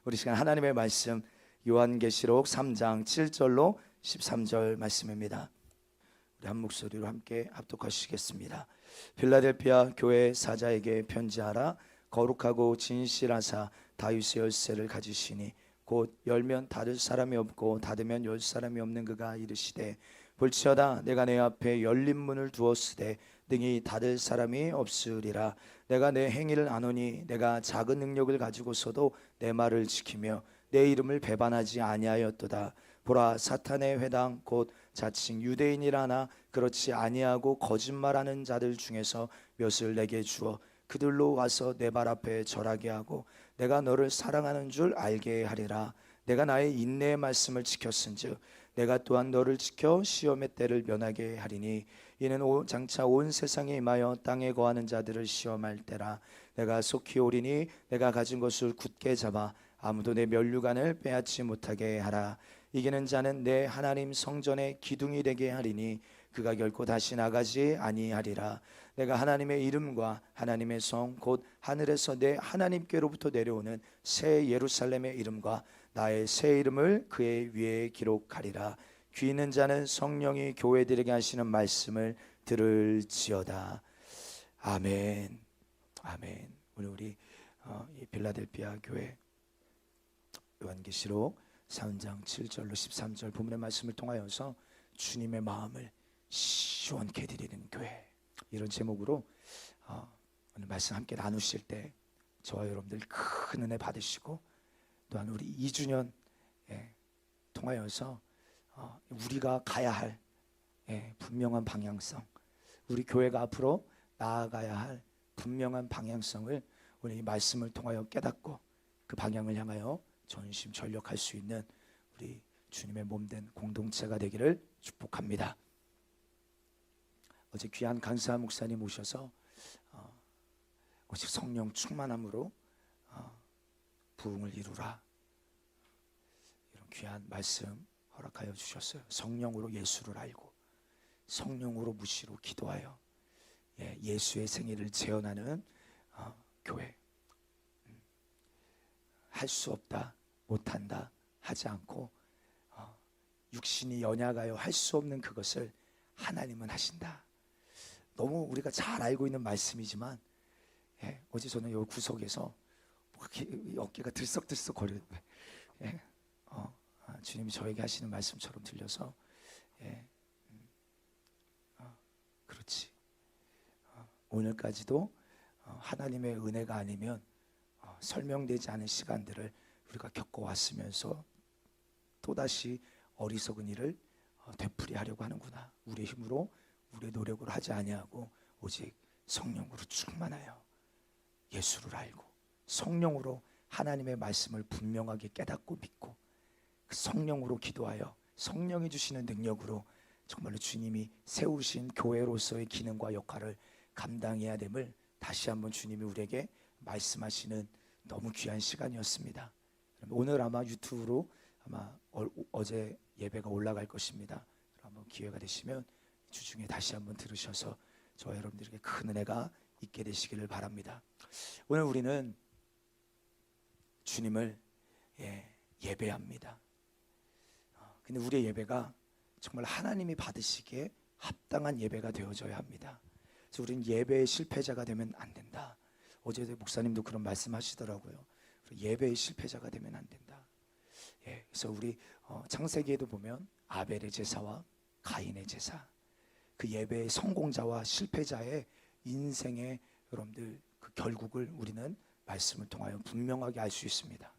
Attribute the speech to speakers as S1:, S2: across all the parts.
S1: 우리 시간 하나님의 말씀 요한계시록 3장 7절로 13절 말씀입니다. 우리 한 목소리로 함께 합독하시겠습니다. 필라델피아 교회 사자에게 편지하라. 거룩하고 진실하사 다윗의 열쇠를 가지시니 곧 열면 닫을 사람이 없고 닫으면 열 사람이 없는 그가 이르시되 볼지어다 내가 내 앞에 열린 문을 두었으되 능히 닫을 사람이 없으리라. 내가 내 행위를 아노니 내가 작은 능력을 가지고서도 내 말을 지키며 내 이름을 배반하지 아니하였도다. 보라, 사탄의 회당 곧 자칭 유대인이라 하나 그렇지 아니하고 거짓말하는 자들 중에서 몇을 내게 주어 그들로 와서 내 발 앞에 절하게 하고 내가 너를 사랑하는 줄 알게 하리라. 내가 나의 인내의 말씀을 지켰은즉 내가 또한 너를 지켜 시험의 때를 면하게 하리니 이는 장차 온 세상에 임하여 땅에 거하는 자들을 시험할 때라. 내가 속히 오리니 내가 가진 것을 굳게 잡아 아무도 내 면류관을 빼앗지 못하게 하라. 이기는 자는 내 하나님 성전의 기둥이 되게 하리니 그가 결코 다시 나가지 아니하리라. 내가 하나님의 이름과 하나님의 성 곧 하늘에서 내 하나님께로부터 내려오는 새 예루살렘의 이름과 나의 새 이름을 그의 위에 기록하리라. 귀 있는 자는 성령이 교회들에게 하시는 말씀을 들을지어다. 아멘. 아멘. 오늘 우리 이 필라델피아 교회 요한계시록 3장 7절로 13절 본문의 말씀을 통하여서 주님의 마음을 시원케 해드리는 교회, 이런 제목으로 오늘 말씀 함께 나누실 때 저와 여러분들 큰 은혜 받으시고 또한 우리 2주년 통하여서 우리가 가야 할 분명한 방향성, 우리 교회가 앞으로 나아가야 할 분명한 방향성을 오늘 이 말씀을 통하여 깨닫고 그 방향을 향하여 전심전력할 수 있는 우리 주님의 몸된 공동체가 되기를 축복합니다. 어제 귀한 강사 목사님 오셔서 오직 성령 충만함으로 부흥을 이루라, 이런 귀한 말씀 허락하여 주셨어요. 성령으로 예수를 알고 성령으로 무시로 기도하여 예수의 생애를 재현하는 교회. 할 수 없다, 못한다 하지 않고 육신이 연약하여 할 수 없는 그것을 하나님은 하신다. 너무 우리가 잘 알고 있는 말씀이지만 어제 저는 이 구석에서 어깨가 들썩들썩 거려요. 주님이 저에게 하시는 말씀처럼 들려서 그렇지. 오늘까지도 하나님의 은혜가 아니면 설명되지 않은 시간들을 우리가 겪어왔으면서 또다시 어리석은 일을 되풀이하려고 하는구나. 우리의 힘으로 우리의 노력으로 하지 아니하고 오직 성령으로 충만하여 예수를 알고 성령으로 하나님의 말씀을 분명하게 깨닫고 믿고 그 성령으로 기도하여 성령이 주시는 능력으로 정말로 주님이 세우신 교회로서의 기능과 역할을 감당해야 됨을 다시 한번 주님이 우리에게 말씀하시는 너무 귀한 시간이었습니다. 오늘 아마 유튜브로 아마 어제 예배가 올라갈 것입니다. 한번 기회가 되시면 주중에 다시 한번 들으셔서 저와 여러분들에게 큰 은혜가 있게 되시기를 바랍니다. 오늘 우리는 주님을 예배합니다. 근데 우리의 예배가 정말 하나님이 받으시기에 합당한 예배가 되어져야 합니다. 그래서 우리는 예배의 실패자가 되면 안 된다. 어제 목사님도 그런 말씀하시더라고요. 예배의 실패자가 되면 안 된다. 그래서 우리 창세기에도 보면 아벨의 제사와 가인의 제사, 그 예배의 성공자와 실패자의 인생의 여러분들 그 결국을 우리는 말씀을 통하여 분명하게 알 수 있습니다.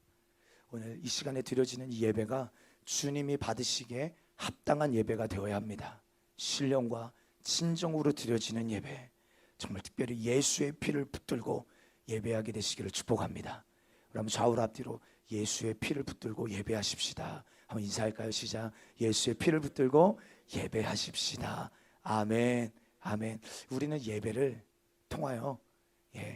S1: 오늘 이 시간에 드려지는 이 예배가 주님이 받으시기에 합당한 예배가 되어야 합니다. 신령과 진정으로 드려지는 예배, 정말 특별히 예수의 피를 붙들고 예배하게 되시기를 축복합니다. 그럼 좌우로 앞뒤로 예수의 피를 붙들고 예배하십시다. 한번 인사할까요? 시작. 예수의 피를 붙들고 예배하십시다. 아멘. 아멘. 우리는 예배를 통하여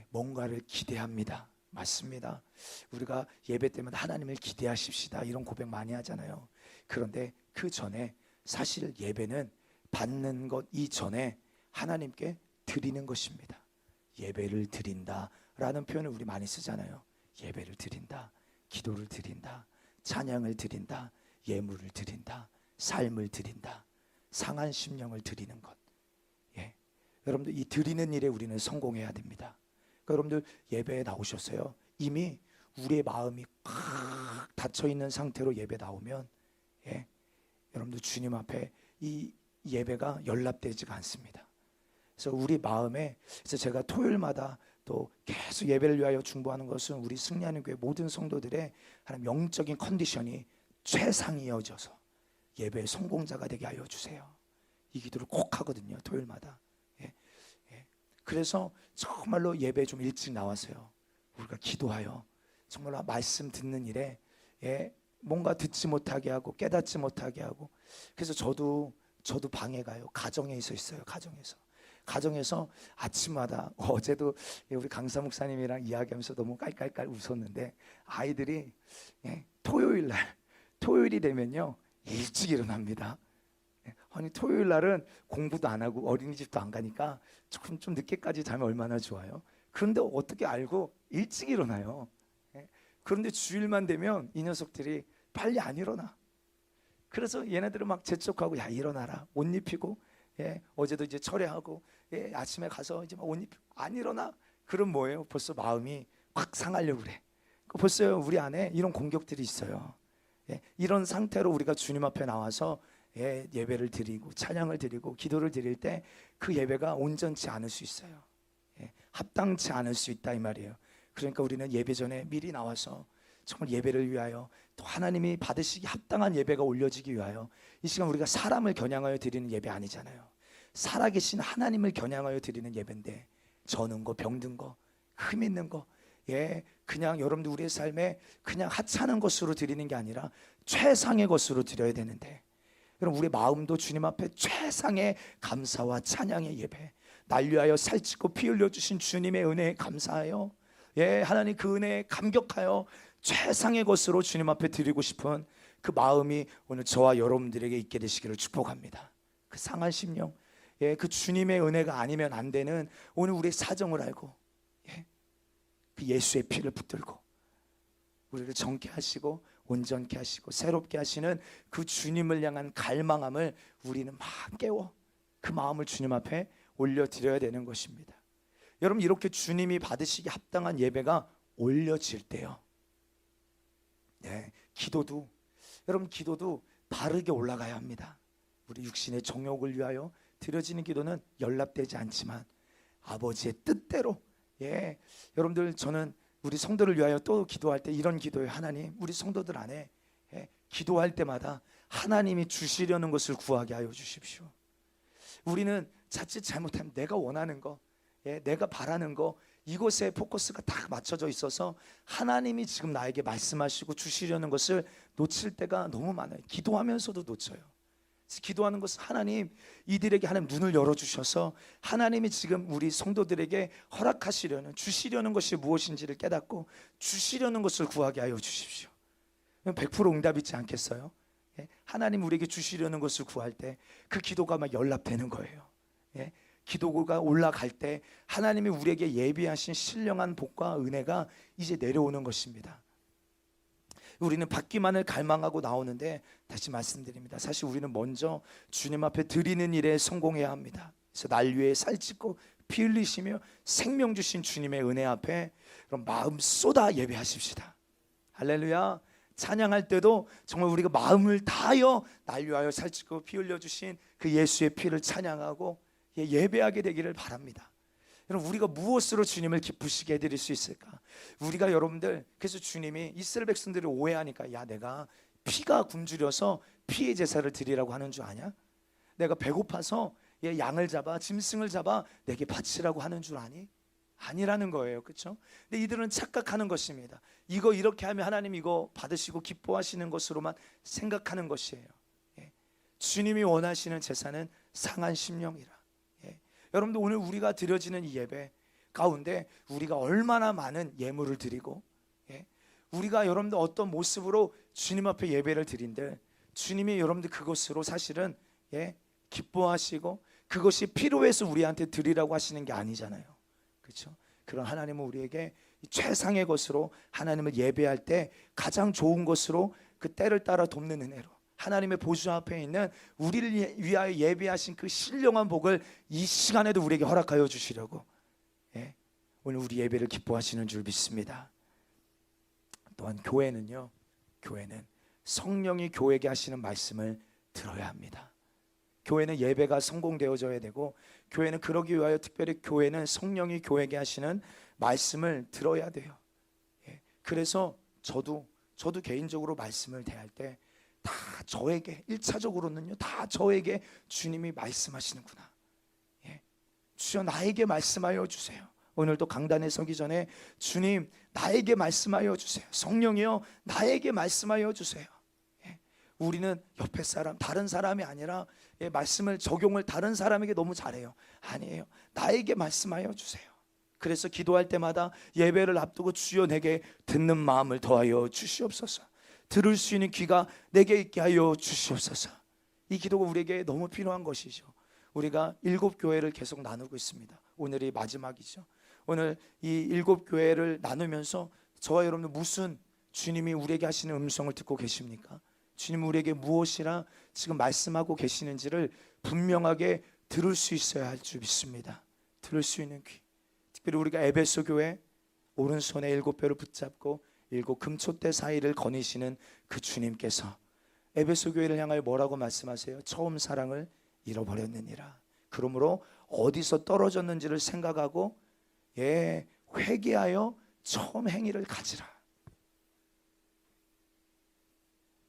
S1: 뭔가를 기대합니다. 맞습니다. 우리가 예배 때문에 하나님을 기대하십시다, 이런 고백 많이 하잖아요. 그런데 그 전에 사실 예배는 받는 것 이전에 하나님께 드리는 것입니다. 예배를 드린다 라는 표현을 우리 많이 쓰잖아요. 예배를 드린다. 기도를 드린다, 찬양을 드린다, 예물을 드린다, 삶을 드린다, 상한 심령을 드리는 것. 예. 여러분들 이 드리는 일에 우리는 성공해야 됩니다. 그러니까 여러분들 예배에 나오셨어요. 이미 우리의 마음이 꽉 닫혀 있는 상태로 예배 나오면, 예, 여러분들 주님 앞에 이 예배가 연락되지가 않습니다. 그래서 우리 마음에, 그래서 제가 토요일마다 또 계속 예배를 위하여 중보하는 것은 우리 승리하는 교회 모든 성도들의 하나님 영적인 컨디션이 최상이어져서 예배의 성공자가 되게 하여 주세요. 이 기도를 꼭 하거든요, 토요일마다. 예, 예. 그래서 정말로 예배 좀 일찍 나와서요, 우리가 기도하여 정말로 말씀 듣는 일에, 예, 뭔가 듣지 못하게 하고 깨닫지 못하게 하고. 그래서 저도 방에 가요. 가정에 있어요. 가정에서 아침마다, 어제도 우리 강사 목사님이랑 이야기하면서 너무 깔깔깔 웃었는데, 아이들이, 예, 토요일이 되면요 일찍 일어납니다. 예, 아니 토요일 날은 공부도 안 하고 어린이집도 안 가니까 좀 늦게까지 자면 얼마나 좋아요. 그런데 어떻게 알고 일찍 일어나요. 예, 그런데 주일만 되면 이 녀석들이 빨리 안 일어나. 그래서 얘네들은 막 재촉하고, 야 일어나라, 옷 입히고, 예, 어제도 이제 철회하고, 예, 아침에 가서 이제 막 옷 입히고 안 일어나. 그럼 뭐예요? 벌써 마음이 확 상하려고 그래. 벌써 우리 안에 이런 공격들이 있어요. 예, 이런 상태로 우리가 주님 앞에 나와서, 예, 예배를 드리고 찬양을 드리고 기도를 드릴 때 그 예배가 온전치 않을 수 있어요. 예, 합당치 않을 수 있다 이 말이에요. 그러니까 우리는 예배 전에 미리 나와서 정말 예배를 위하여, 또 하나님이 받으시기 합당한 예배가 올려지기 위하여, 이 시간 우리가 사람을 겨냥하여 드리는 예배 아니잖아요. 살아계신 하나님을 겨냥하여 드리는 예배인데, 저는 거, 병든 거, 흠 있는 거, 예, 그냥 여러분들 우리의 삶에 그냥 하찮은 것으로 드리는 게 아니라 최상의 것으로 드려야 되는데, 여러분 우리의 마음도 주님 앞에 최상의 감사와 찬양의 예배, 날 위하여 살찌고 피 흘려 주신 주님의 은혜에 감사하여, 예, 하나님 그 은혜에 감격하여 최상의 것으로 주님 앞에 드리고 싶은 그 마음이 오늘 저와 여러분들에게 있게 되시기를 축복합니다. 그 상한 심령, 예, 그 주님의 은혜가 아니면 안 되는 오늘 우리의 사정을 알고, 예, 그 예수의 피를 붙들고 우리를 정케 하시고 온전케 하시고 새롭게 하시는 그 주님을 향한 갈망함을 우리는 막 깨워 그 마음을 주님 앞에 올려드려야 되는 것입니다. 여러분 이렇게 주님이 받으시기 합당한 예배가 올려질 때요, 네, 여러분 기도도 바르게 올라가야 합니다. 우리 육신의 정욕을 위하여 드려지는 기도는 연락되지 않지만 아버지의 뜻대로, 예, 여러분들 저는 우리 성도를 위하여 또 기도할 때 이런 기도예요. 하나님 우리 성도들 안에, 예, 기도할 때마다 하나님이 주시려는 것을 구하게 하여 주십시오. 우리는 자칫 잘못하면 내가 원하는 거, 예, 내가 바라는 거, 이곳에 포커스가 딱 맞춰져 있어서 하나님이 지금 나에게 말씀하시고 주시려는 것을 놓칠 때가 너무 많아요. 기도하면서도 놓쳐요. 기도하는 것은 하나님 이들에게 하나님 눈을 열어주셔서 하나님이 지금 우리 성도들에게 허락하시려는, 주시려는 것이 무엇인지를 깨닫고 주시려는 것을 구하게 하여 주십시오. 100% 응답이지 않겠어요? 예? 하나님 우리에게 주시려는 것을 구할 때 그 기도가 막 연락되는 거예요. 예? 기도가 올라갈 때 하나님이 우리에게 예비하신 신령한 복과 은혜가 이제 내려오는 것입니다. 우리는 받기만을 갈망하고 나오는데, 다시 말씀드립니다, 사실 우리는 먼저 주님 앞에 드리는 일에 성공해야 합니다. 그래서 날 위해 살찌고 피 흘리시며 생명 주신 주님의 은혜 앞에 그럼 마음 쏟아 예배하십시다. 할렐루야. 찬양할 때도 정말 우리가 마음을 다하여 날 위하여 살찌고 피 흘려주신 그 예수의 피를 찬양하고 예배하게 되기를 바랍니다. 여러분 우리가 무엇으로 주님을 기쁘시게 해드릴 수 있을까? 우리가 여러분들, 그래서 주님이 이스라엘 백성들을 오해하니까, 야 내가 피가 굶주려서 피의 제사를 드리라고 하는 줄 아냐? 내가 배고파서 양을 잡아 짐승을 잡아 내게 바치라고 하는 줄 아니? 아니라는 거예요. 그렇죠? 근데 이들은 착각하는 것입니다. 이거 이렇게 하면 하나님 이거 받으시고 기뻐하시는 것으로만 생각하는 것이에요. 예. 주님이 원하시는 제사는 상한 심령이라. 예. 여러분들 오늘 우리가 드려지는 이 예배 가운데 우리가 얼마나 많은 예물을 드리고, 예. 우리가 여러분들 어떤 모습으로 주님 앞에 예배를 드린들 주님이 여러분들 그것으로 사실은, 예, 기뻐하시고 그것이 필요해서 우리한테 드리라고 하시는 게 아니잖아요. 그렇죠? 그런 하나님은 우리에게 최상의 것으로 하나님을 예배할 때 가장 좋은 것으로 그 때를 따라 돕는 은혜로 하나님의 보좌 앞에 있는 우리를 위하여 예배하신 그 신령한 복을 이 시간에도 우리에게 허락하여 주시려고 오늘 우리 예배를 기뻐하시는 줄 믿습니다. 또한 교회는 성령이 교회에게 하시는 말씀을 들어야 합니다. 교회는 예배가 성공되어져야 되고, 교회는 그러기 위하여 특별히 교회는 성령이 교회에게 하시는 말씀을 들어야 돼요. 그래서 저도 개인적으로 말씀을 대할 때 다 저에게 1차적으로는요 다 저에게 주님이 말씀하시는구나. 주여 나에게 말씀하여 주세요. 오늘도 강단에 서기 전에 주님 나에게 말씀하여 주세요. 성령이여 나에게 말씀하여 주세요. 우리는 옆에 사람 다른 사람이 아니라 말씀을 적용을 다른 사람에게 너무 잘해요. 아니에요. 나에게 말씀하여 주세요. 그래서 기도할 때마다 예배를 앞두고 주여 내게 듣는 마음을 더하여 주시옵소서. 들을 수 있는 귀가 내게 있게 하여 주시옵소서. 이 기도가 우리에게 너무 필요한 것이죠. 우리가 7교회를 계속 나누고 있습니다. 오늘이 마지막이죠. 오늘 이 7교회를 나누면서 저와 여러분들 무슨 주님이 우리에게 하시는 음성을 듣고 계십니까? 주님 우리에게 무엇이라 지금 말씀하고 계시는지를 분명하게 들을 수 있어야 할 줄 믿습니다. 들을 수 있는 귀. 특별히 우리가 에베소 교회 오른손에 7뼈를 붙잡고 7 금촛대 사이를 거니시는 그 주님께서 에베소 교회를 향하여 뭐라고 말씀하세요? 처음 사랑을 잃어버렸느니라. 그러므로 어디서 떨어졌는지를 생각하고 회개하여 처음 행위를 가지라.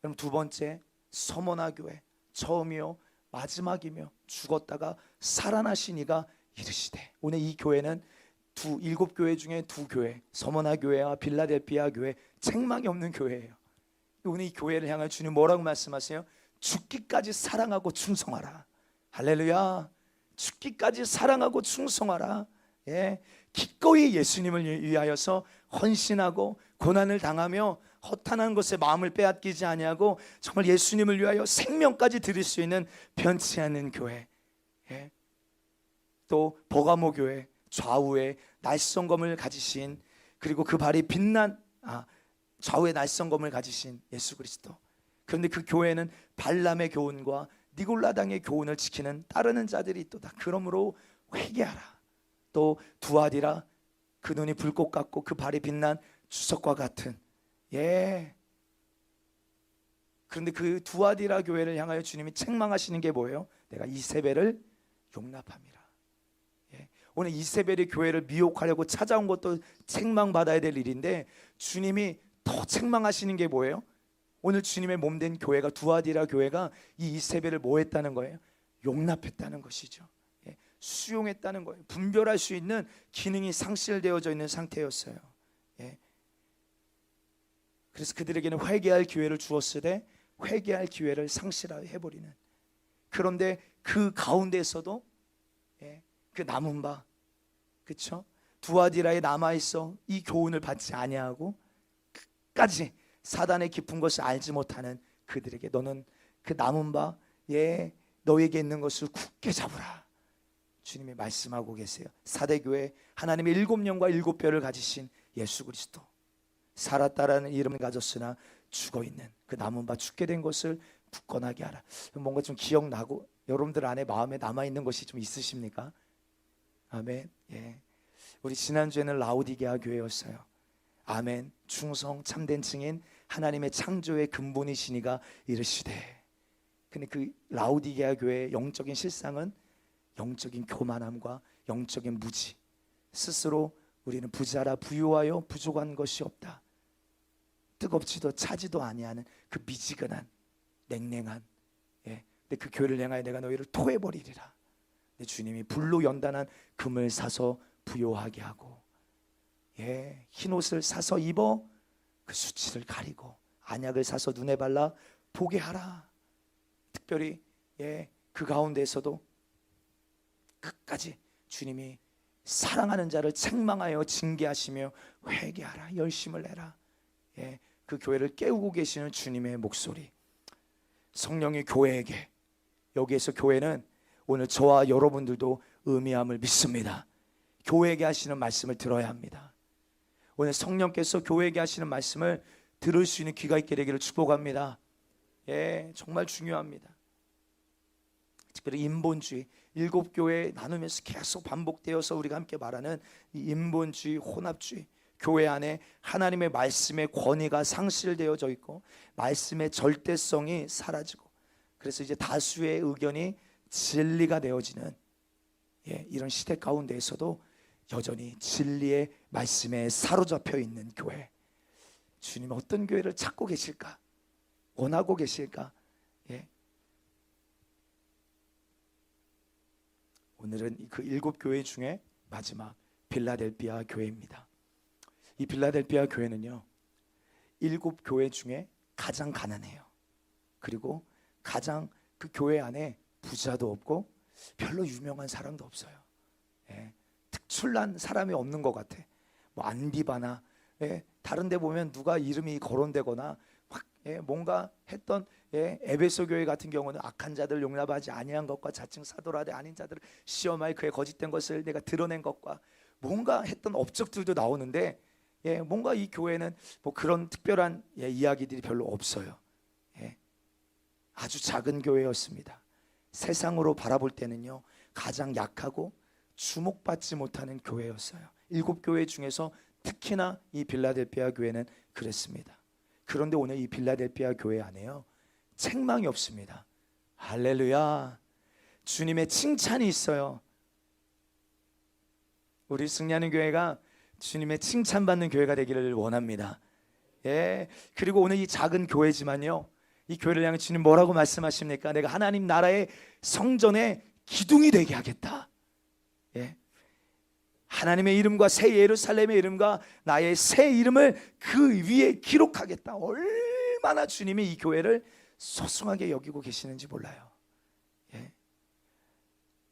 S1: 그럼 두 번째 서머나 교회 처음이요 마지막이며 죽었다가 살아나신 이가 이르시되. 오늘 이 교회는 7교회 중에 2교회 서머나 교회와 빌라델피아 교회 책망이 없는 교회예요. 오늘 이 교회를 향해 주님 뭐라고 말씀하세요? 죽기까지 사랑하고 충성하라. 할렐루야. 죽기까지 사랑하고 충성하라. 기꺼이 예수님을 위하여서 헌신하고 고난을 당하며 허탄한 것에 마음을 빼앗기지 아니하고 정말 예수님을 위하여 생명까지 드릴 수 있는 변치 않는 교회. 또 버가모 교회 좌우에 날성검을 가지신, 그리고 그 발이 빛난 좌우에 날성검을 가지신 예수 그리스도. 그런데 그 교회는 발람의 교훈과 니골라당의 교훈을 지키는 따르는 자들이 있도다. 그러므로 회개하라. 또 두아디라 그 눈이 불꽃 같고 그 발이 빛난 주석과 같은. 그런데 그 두아디라 교회를 향하여 주님이 책망하시는 게 뭐예요? 내가 이세벨을 용납함이라. 오늘 이세벨이 교회를 미혹하려고 찾아온 것도 책망받아야 될 일인데 주님이 더 책망하시는 게 뭐예요? 오늘 주님의 몸된 교회가 두아디라 교회가 이 이세벨을 뭐 했다는 거예요? 용납했다는 것이죠. 수용했다는 거예요. 분별할 수 있는 기능이 상실되어져 있는 상태였어요. 그래서 그들에게는 회개할 기회를 주었으되 회개할 기회를 상실해버리는. 그런데 그 가운데서도 그 남은 바, 그렇죠? 두아디라에 남아있어 이 교훈을 받지 아니하고 끝까지 사단의 깊은 것을 알지 못하는 그들에게 너는 그 남은 바 너에게 있는 것을 굳게 잡으라. 주님이 말씀하고 계세요. 사대교회 하나님의 7영과 7뼈를 가지신 예수 그리스도, 살았다라는 이름을 가졌으나 죽어있는 그 남은 바 죽게 된 것을 굳건하게 하라. 뭔가 좀 기억나고 여러분들 안에 마음에 남아있는 것이 좀 있으십니까? 아멘. 우리 지난주에는 라오디게아 교회였어요. 아멘. 충성 참된 증인 하나님의 창조의 근본이시니가 이르시되. 근데 그 라오디게아 교회의 영적인 실상은 영적인 교만함과 영적인 무지, 스스로 우리는 부자라 부유하여 부족한 것이 없다, 뜨겁지도 차지도 아니하는 그 미지근한 냉랭한. 근데 그 교회를 향하여 내가 너희를 토해버리리라. 내 주님이 불로 연단한 금을 사서 부요하게 하고 흰옷을 사서 입어 그 수치를 가리고 안약을 사서 눈에 발라 보게 하라. 특별히 그 가운데에서도 끝까지 주님이 사랑하는 자를 책망하여 징계하시며 회개하라, 열심을 내라. 그 교회를 깨우고 계시는 주님의 목소리, 성령이 교회에게, 여기에서 교회는 오늘 저와 여러분들도 의미함을 믿습니다. 교회에게 하시는 말씀을 들어야 합니다. 오늘 성령께서 교회에게 하시는 말씀을 들을 수 있는 귀가 있게 되기를 축복합니다. 예, 정말 중요합니다. 특별히 인본주의, 일곱 교회 나누면서 계속 반복되어서 우리가 함께 말하는 이 인본주의, 혼합주의, 교회 안에 하나님의 말씀의 권위가 상실되어져 있고 말씀의 절대성이 사라지고, 그래서 이제 다수의 의견이 진리가 되어지는 이런 시대 가운데에서도 여전히 진리의 말씀에 사로잡혀 있는 교회, 주님 어떤 교회를 찾고 계실까? 원하고 계실까? 오늘은 그 일곱 교회 중에 마지막 빌라델비아 교회입니다. 이 빌라델비아 교회는요, 일곱 교회 중에 가장 가난해요. 그리고 가장 그 교회 안에 부자도 없고 별로 유명한 사람도 없어요. 특출난 사람이 없는 것 같아. 뭐 안디바나 다른 데 보면 누가 이름이 거론되거나 뭔가 했던 에베소 교회 같은 경우는 악한 자들 용납하지 아니한 것과 자칭 사도라되 아닌 자들을 시험하여 그의 거짓된 것을 내가 드러낸 것과 뭔가 했던 업적들도 나오는데 뭔가 이 교회는 뭐 그런 특별한 이야기들이 별로 없어요. 아주 작은 교회였습니다. 세상으로 바라볼 때는요, 가장 약하고 주목받지 못하는 교회였어요. 일곱 교회 중에서 특히나 이 빌라델비아 교회는 그랬습니다. 그런데 오늘 이 빌라델비아 교회 안에요, 책망이 없습니다. 할렐루야. 주님의 칭찬이 있어요. 우리 승리하는 교회가 주님의 칭찬받는 교회가 되기를 원합니다. 그리고 오늘 이 작은 교회지만요, 이 교회를 향해 주님 뭐라고 말씀하십니까? 내가 하나님 나라의 성전의 기둥이 되게 하겠다. 하나님의 이름과 새 예루살렘의 이름과 나의 새 이름을 그 위에 기록하겠다. 얼마나 주님이 이 교회를 소중하게 여기고 계시는지 몰라요.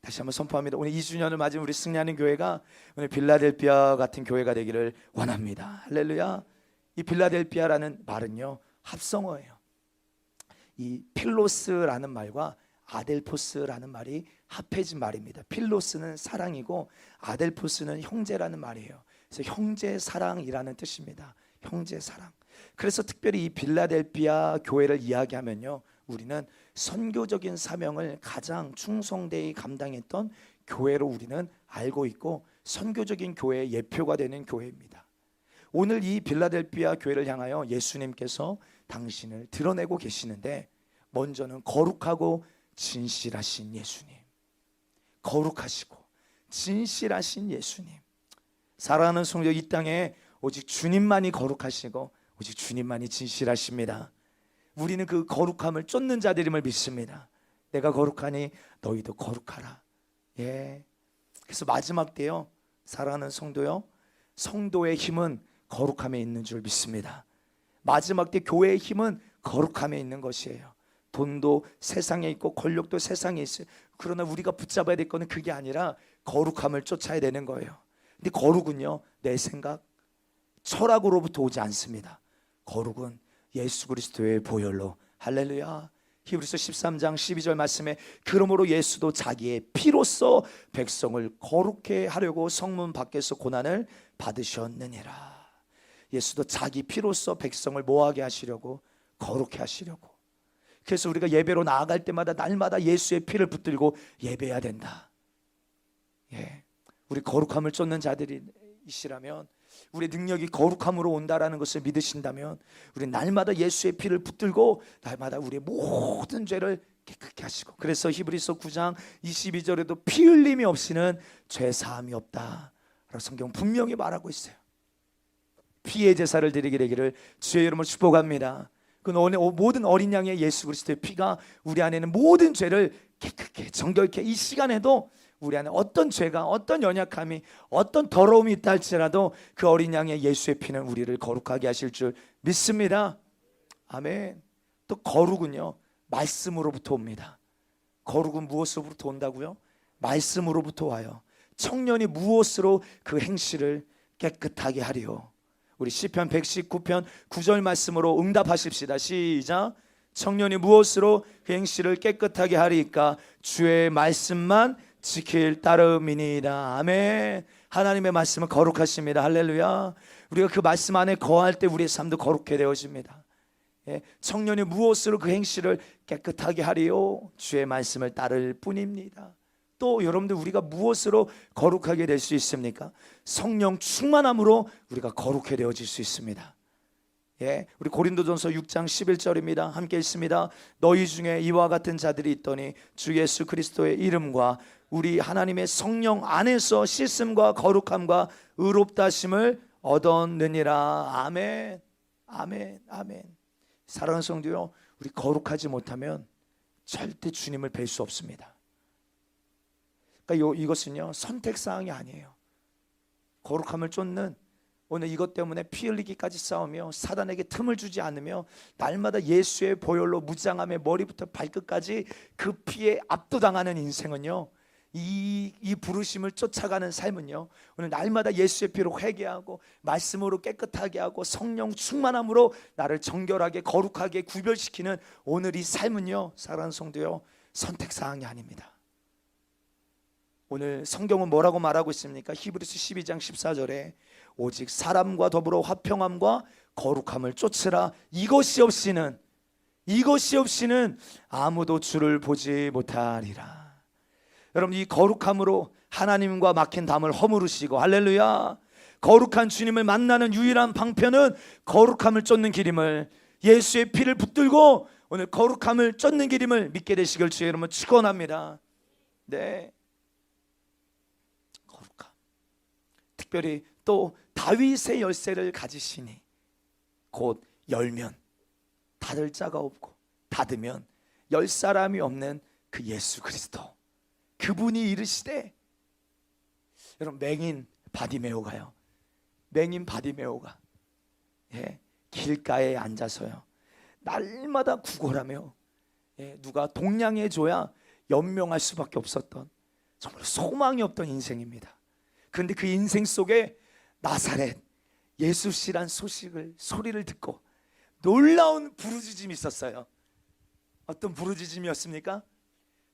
S1: 다시 한번 선포합니다. 오늘 2주년을 맞은 우리 승리하는 교회가 오늘 빌라델비아 같은 교회가 되기를 원합니다. 할렐루야. 이 빌라델비아라는 말은요, 합성어예요. 이 필로스라는 말과 아델포스라는 말이 합해진 말입니다. 필로스는 사랑이고 아델포스는 형제라는 말이에요. 그래서 형제 사랑이라는 뜻입니다. 형제 사랑. 그래서 특별히 이 빌라델비아 교회를 이야기하면요, 우리는 선교적인 사명을 가장 충성되이 감당했던 교회로 우리는 알고 있고 선교적인 교회의 예표가 되는 교회입니다. 오늘 이 빌라델비아 교회를 향하여 예수님께서 당신을 드러내고 계시는데, 먼저는 거룩하고 진실하신 예수님, 거룩하시고 진실하신 예수님. 사랑하는 성도, 이 땅에 오직 주님만이 거룩하시고 오직 주님만이 진실하십니다. 우리는 그 거룩함을 쫓는 자들임을 믿습니다. 내가 거룩하니 너희도 거룩하라. 그래서 마지막 때요, 사랑하는 성도요, 성도의 힘은 거룩함에 있는 줄 믿습니다. 마지막 때 교회의 힘은 거룩함에 있는 것이에요. 돈도 세상에 있고 권력도 세상에 있어요. 그러나 우리가 붙잡아야 될 거는 그게 아니라 거룩함을 쫓아야 되는 거예요. 근데 거룩은요, 내 생각, 철학으로부터 오지 않습니다. 거룩은 예수 그리스도의 보혈로. 할렐루야. 히브리서 13장 12절 말씀에 그러므로 예수도 자기의 피로써 백성을 거룩해 하려고 성문 밖에서 고난을 받으셨느니라. 예수도 자기 피로써 백성을 뭐하게 하시려고? 거룩해 하시려고. 그래서 우리가 예배로 나아갈 때마다 날마다 예수의 피를 붙들고 예배해야 된다. 우리 거룩함을 쫓는 자들이시라면, 우리 능력이 거룩함으로 온다라는 것을 믿으신다면, 우리 날마다 예수의 피를 붙들고 날마다 우리의 모든 죄를 깨끗게 하시고, 그래서 히브리서 9장 22절에도 피 흘림이 없이는 죄 사함이 없다 라고 성경 분명히 말하고 있어요. 피의 제사를 드리게 되기를 주의 이름으로 축복합니다. 그 모든 어린 양의 예수 그리스도의 피가 우리 안에는 모든 죄를 깨끗게 정결케, 이 시간에도 우리 안에 어떤 죄가, 어떤 연약함이, 어떤 더러움이 있다 할지라도 그 어린 양의 예수의 피는 우리를 거룩하게 하실 줄 믿습니다. 아멘. 또 거룩은요, 말씀으로부터 옵니다. 거룩은 무엇으로부터 온다고요? 말씀으로부터 와요. 청년이 무엇으로 그 행실을 깨끗하게 하리요? 우리 시편 119편 9절 말씀으로 응답하십시다. 시작. 청년이 무엇으로 그 행실을 깨끗하게 하리까? 주의 말씀만 지킬 따름이니라. 아멘. 하나님의 말씀은 거룩하십니다. 할렐루야. 우리가 그 말씀 안에 거할 때 우리의 삶도 거룩해 되어집니다. 청년이 무엇으로 그 행실을 깨끗하게 하리요? 주의 말씀을 따를 뿐입니다. 또 여러분들, 우리가 무엇으로 거룩하게 될 수 있습니까? 성령 충만함으로 우리가 거룩해 되어질 수 있습니다. 우리 고린도전서 6장 11절입니다. 함께 읽습니다. 너희 중에 이와 같은 자들이 있더니 주 예수 그리스도의 이름과 우리 하나님의 성령 안에서 씻음과 거룩함과 의롭다 하심을 얻었느니라. 아멘. 아멘. 아멘. 사랑하는 성도요, 우리 거룩하지 못하면 절대 주님을 뵐 수 없습니다. 그러니까 이것은요, 선택사항이 아니에요. 거룩함을 쫓는, 오늘 이것 때문에 피 흘리기까지 싸우며 사단에게 틈을 주지 않으며 날마다 예수의 보혈로 무장함에 머리부터 발끝까지 그 피에 압도당하는 인생은요, 이 부르심을 쫓아가는 삶은요, 오늘 날마다 예수의 피로 회개하고 말씀으로 깨끗하게 하고 성령 충만함으로 나를 정결하게 거룩하게 구별시키는 오늘 이 삶은요, 사랑하는 성도요, 선택사항이 아닙니다. 오늘 성경은 뭐라고 말하고 있습니까? 히브리서 12장 14절에 오직 사람과 더불어 화평함과 거룩함을 쫓으라. 이것이 없이는 아무도 주를 보지 못하리라. 여러분, 이 거룩함으로 하나님과 막힌 담을 허물으시고, 할렐루야, 거룩한 주님을 만나는 유일한 방편은 거룩함을 쫓는 길임을, 예수의 피를 붙들고 오늘 거룩함을 쫓는 길임을 믿게 되시길 주의 이름으로 축원합니다. 네, 거룩함. 특별히 또 다윗의 열쇠를 가지시니 곧 열면 닫을 자가 없고 닫으면 열 사람이 없는 그 예수 그리스도, 그분이 이르시되, 여러분, 맹인 바디메오가 길가에 앉아서요 날마다 구걸하며 누가 동냥해 줘야 연명할 수밖에 없었던, 정말 소망이 없던 인생입니다. 그런데 그 인생 속에 나사렛 예수씨란 소리를 듣고 놀라운 부르짖음이 있었어요. 어떤 부르짖음이었습니까?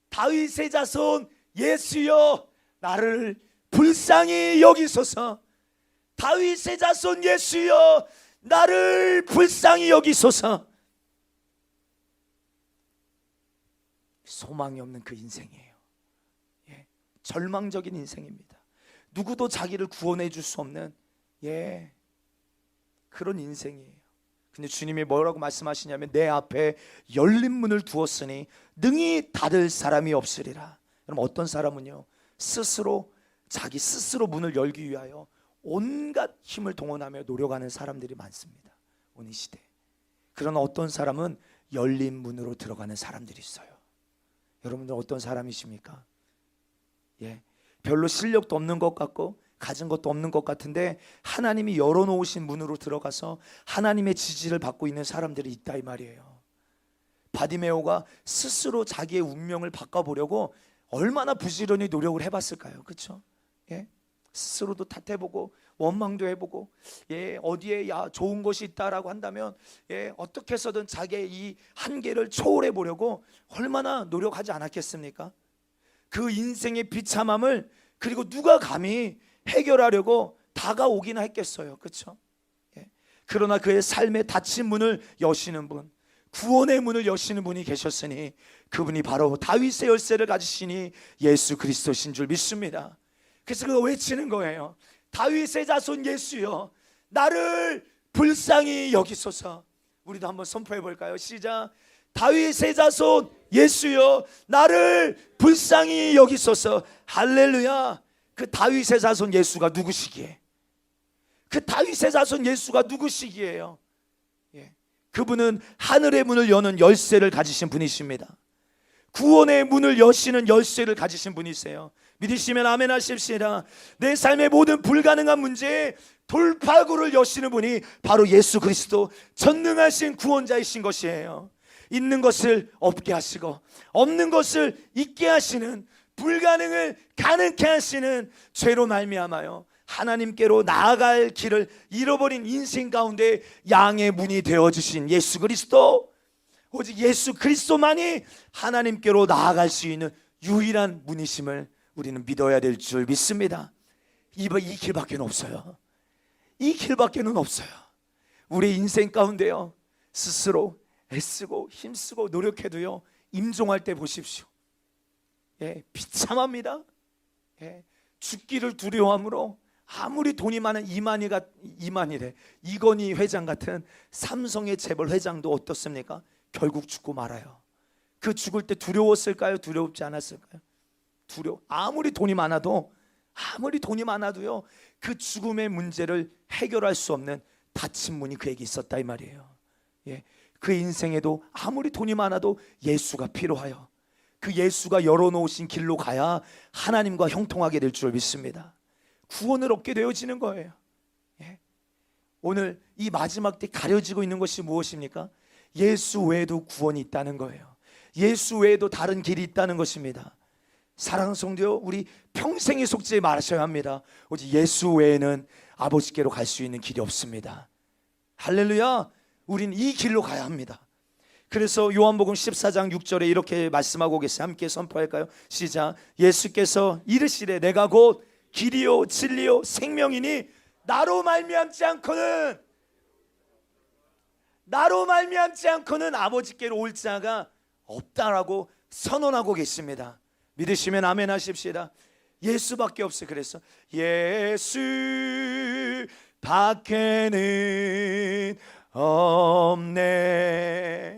S1: 다윗의 자손 예수여, 나를 불쌍히 여기소서. 다윗의 자손 예수여, 나를 불쌍히 여기소서. 소망이 없는 그 인생이에요. 절망적인 인생입니다. 누구도 자기를 구원해 줄 수 없는 그런 인생이에요. 근데 주님이 뭐라고 말씀하시냐면, 내 앞에 열린 문을 두었으니 능히 닫을 사람이 없으리라. 여러분, 어떤 사람은요, 자기 스스로 문을 열기 위하여 온갖 힘을 동원하며 노력하는 사람들이 많습니다, 오늘 시대에. 그러나 어떤 사람은 열린 문으로 들어가는 사람들이 있어요. 여러분들 어떤 사람이십니까? 별로 실력도 없는 것 같고 가진 것도 없는 것 같은데 하나님이 열어놓으신 문으로 들어가서 하나님의 지지를 받고 있는 사람들이 있다, 이 말이에요. 바디메오가 스스로 자기의 운명을 바꿔보려고 얼마나 부지런히 노력을 해봤을까요? 그렇죠? 스스로도 탓해보고 원망도 해보고, 어디에 좋은 것이 있다라고 한다면 어떻게 해서든 자기의 이 한계를 초월해 보려고 얼마나 노력하지 않았겠습니까? 그 인생의 비참함을 그리고 누가 감히 해결하려고 다가오기나 했겠어요, 그렇죠? 그러나 그의 삶의 닫힌 문을 여시는 분, 구원의 문을 여시는 분이 계셨으니 그분이 바로 다윗의 열쇠를 가지시니 예수 그리스도신 줄 믿습니다. 그래서 그거 외치는 거예요. 다윗의 자손 예수여, 나를 불쌍히 여기소서. 우리도 한번 선포해 볼까요? 시작. 다윗의 자손 예수여, 나를 불쌍히 여기소서. 할렐루야. 그 다윗의 자손 예수가 누구시기에? 그 다윗의 자손 예수가 누구시기에요? 그분은 하늘의 문을 여는 열쇠를 가지신 분이십니다. 구원의 문을 여시는 열쇠를 가지신 분이세요. 믿으시면 아멘 하십시다. 내 삶의 모든 불가능한 문제에 돌파구를 여시는 분이 바로 예수 그리스도, 전능하신 구원자이신 것이에요. 있는 것을 없게 하시고 없는 것을 있게 하시는, 불가능을 가능케 하시는, 죄로 말미암아요 하나님께로 나아갈 길을 잃어버린 인생 가운데 양의 문이 되어주신 예수 그리스도, 오직 예수 그리스도만이 하나님께로 나아갈 수 있는 유일한 문이심을 우리는 믿어야 될 줄 믿습니다. 이 길밖에 없어요. 이 길밖에는 없어요. 우리 인생 가운데요, 스스로 애쓰고 힘쓰고 노력해도요, 임종할 때 보십시오. 비참합니다. 죽기를 두려워함으로 아무리 돈이 많은 이건희 회장 같은 삼성의 재벌 회장도 어떻습니까? 결국 죽고 말아요. 그 죽을 때 두려웠을까요? 두렵지 않았을까요? 아무리 돈이 많아도요, 그 죽음의 문제를 해결할 수 없는 닫힌 문이 그에게 있었다 이 말이에요. 그 인생에도 아무리 돈이 많아도 예수가 필요하여 그 예수가 열어놓으신 길로 가야 하나님과 형통하게 될 줄 믿습니다. 구원을 얻게 되어지는 거예요. 오늘 이 마지막 때 가려지고 있는 것이 무엇입니까? 예수 외에도 구원이 있다는 거예요. 예수 외에도 다른 길이 있다는 것입니다. 사랑하는 성도요, 우리 평생의 속죄에 말하셔야 합니다. 오직 예수 외에는 아버지께로 갈 수 있는 길이 없습니다. 할렐루야. 우리는 이 길로 가야 합니다. 그래서 요한복음 14장 6절에 이렇게 말씀하고 계세요. 함께 선포할까요? 시작. 예수께서 이르시되 내가 곧 길이요 진리요 생명이니 나로 말미암지 않고는 아버지께로 올 자가 없다라고 선언하고 계십니다. 믿으시면 아멘 하십시다. 예수밖에 없어요. 그래서 예수밖에는 없네.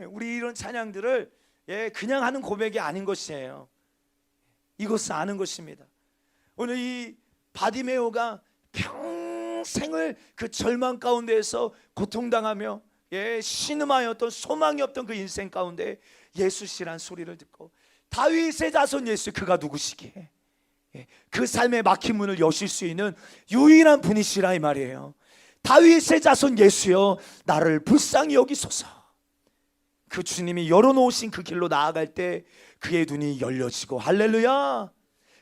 S1: 우리 이런 찬양들을 그냥 하는 고백이 아닌 것이에요. 이것을 아는 것입니다. 오늘 이 바디메오가 평생을 그 절망 가운데에서 고통당하며 신음하였던 소망이 없던 그 인생 가운데 예수시란 소리를 듣고 다윗의 자손 예수, 그가 누구시기에 그 삶의 막힌 문을 여실 수 있는 유일한 분이시라 이 말이에요. 다윗의 자손 예수여, 나를 불쌍히 여기소서. 그 주님이 열어놓으신 그 길로 나아갈 때 그의 눈이 열려지고, 할렐루야,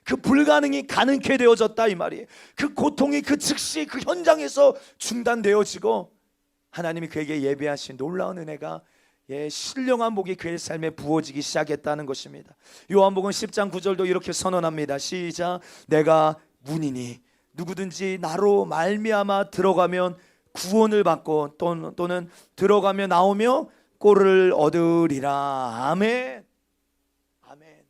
S1: 그 불가능이 가능케 되어졌다 이 말이에요. 그 고통이 그 즉시 그 현장에서 중단되어지고 하나님이 그에게 예배하신 놀라운 은혜가 신령한 복이 그의 삶에 부어지기 시작했다는 것입니다. 요한복음 10장 9절도 이렇게 선언합니다. 시작. 내가 문이니 누구든지 나로 말미암아 들어가면 구원을 받고 또는 들어가며 나오며 꼴을 얻으리라. 아멘. 아멘.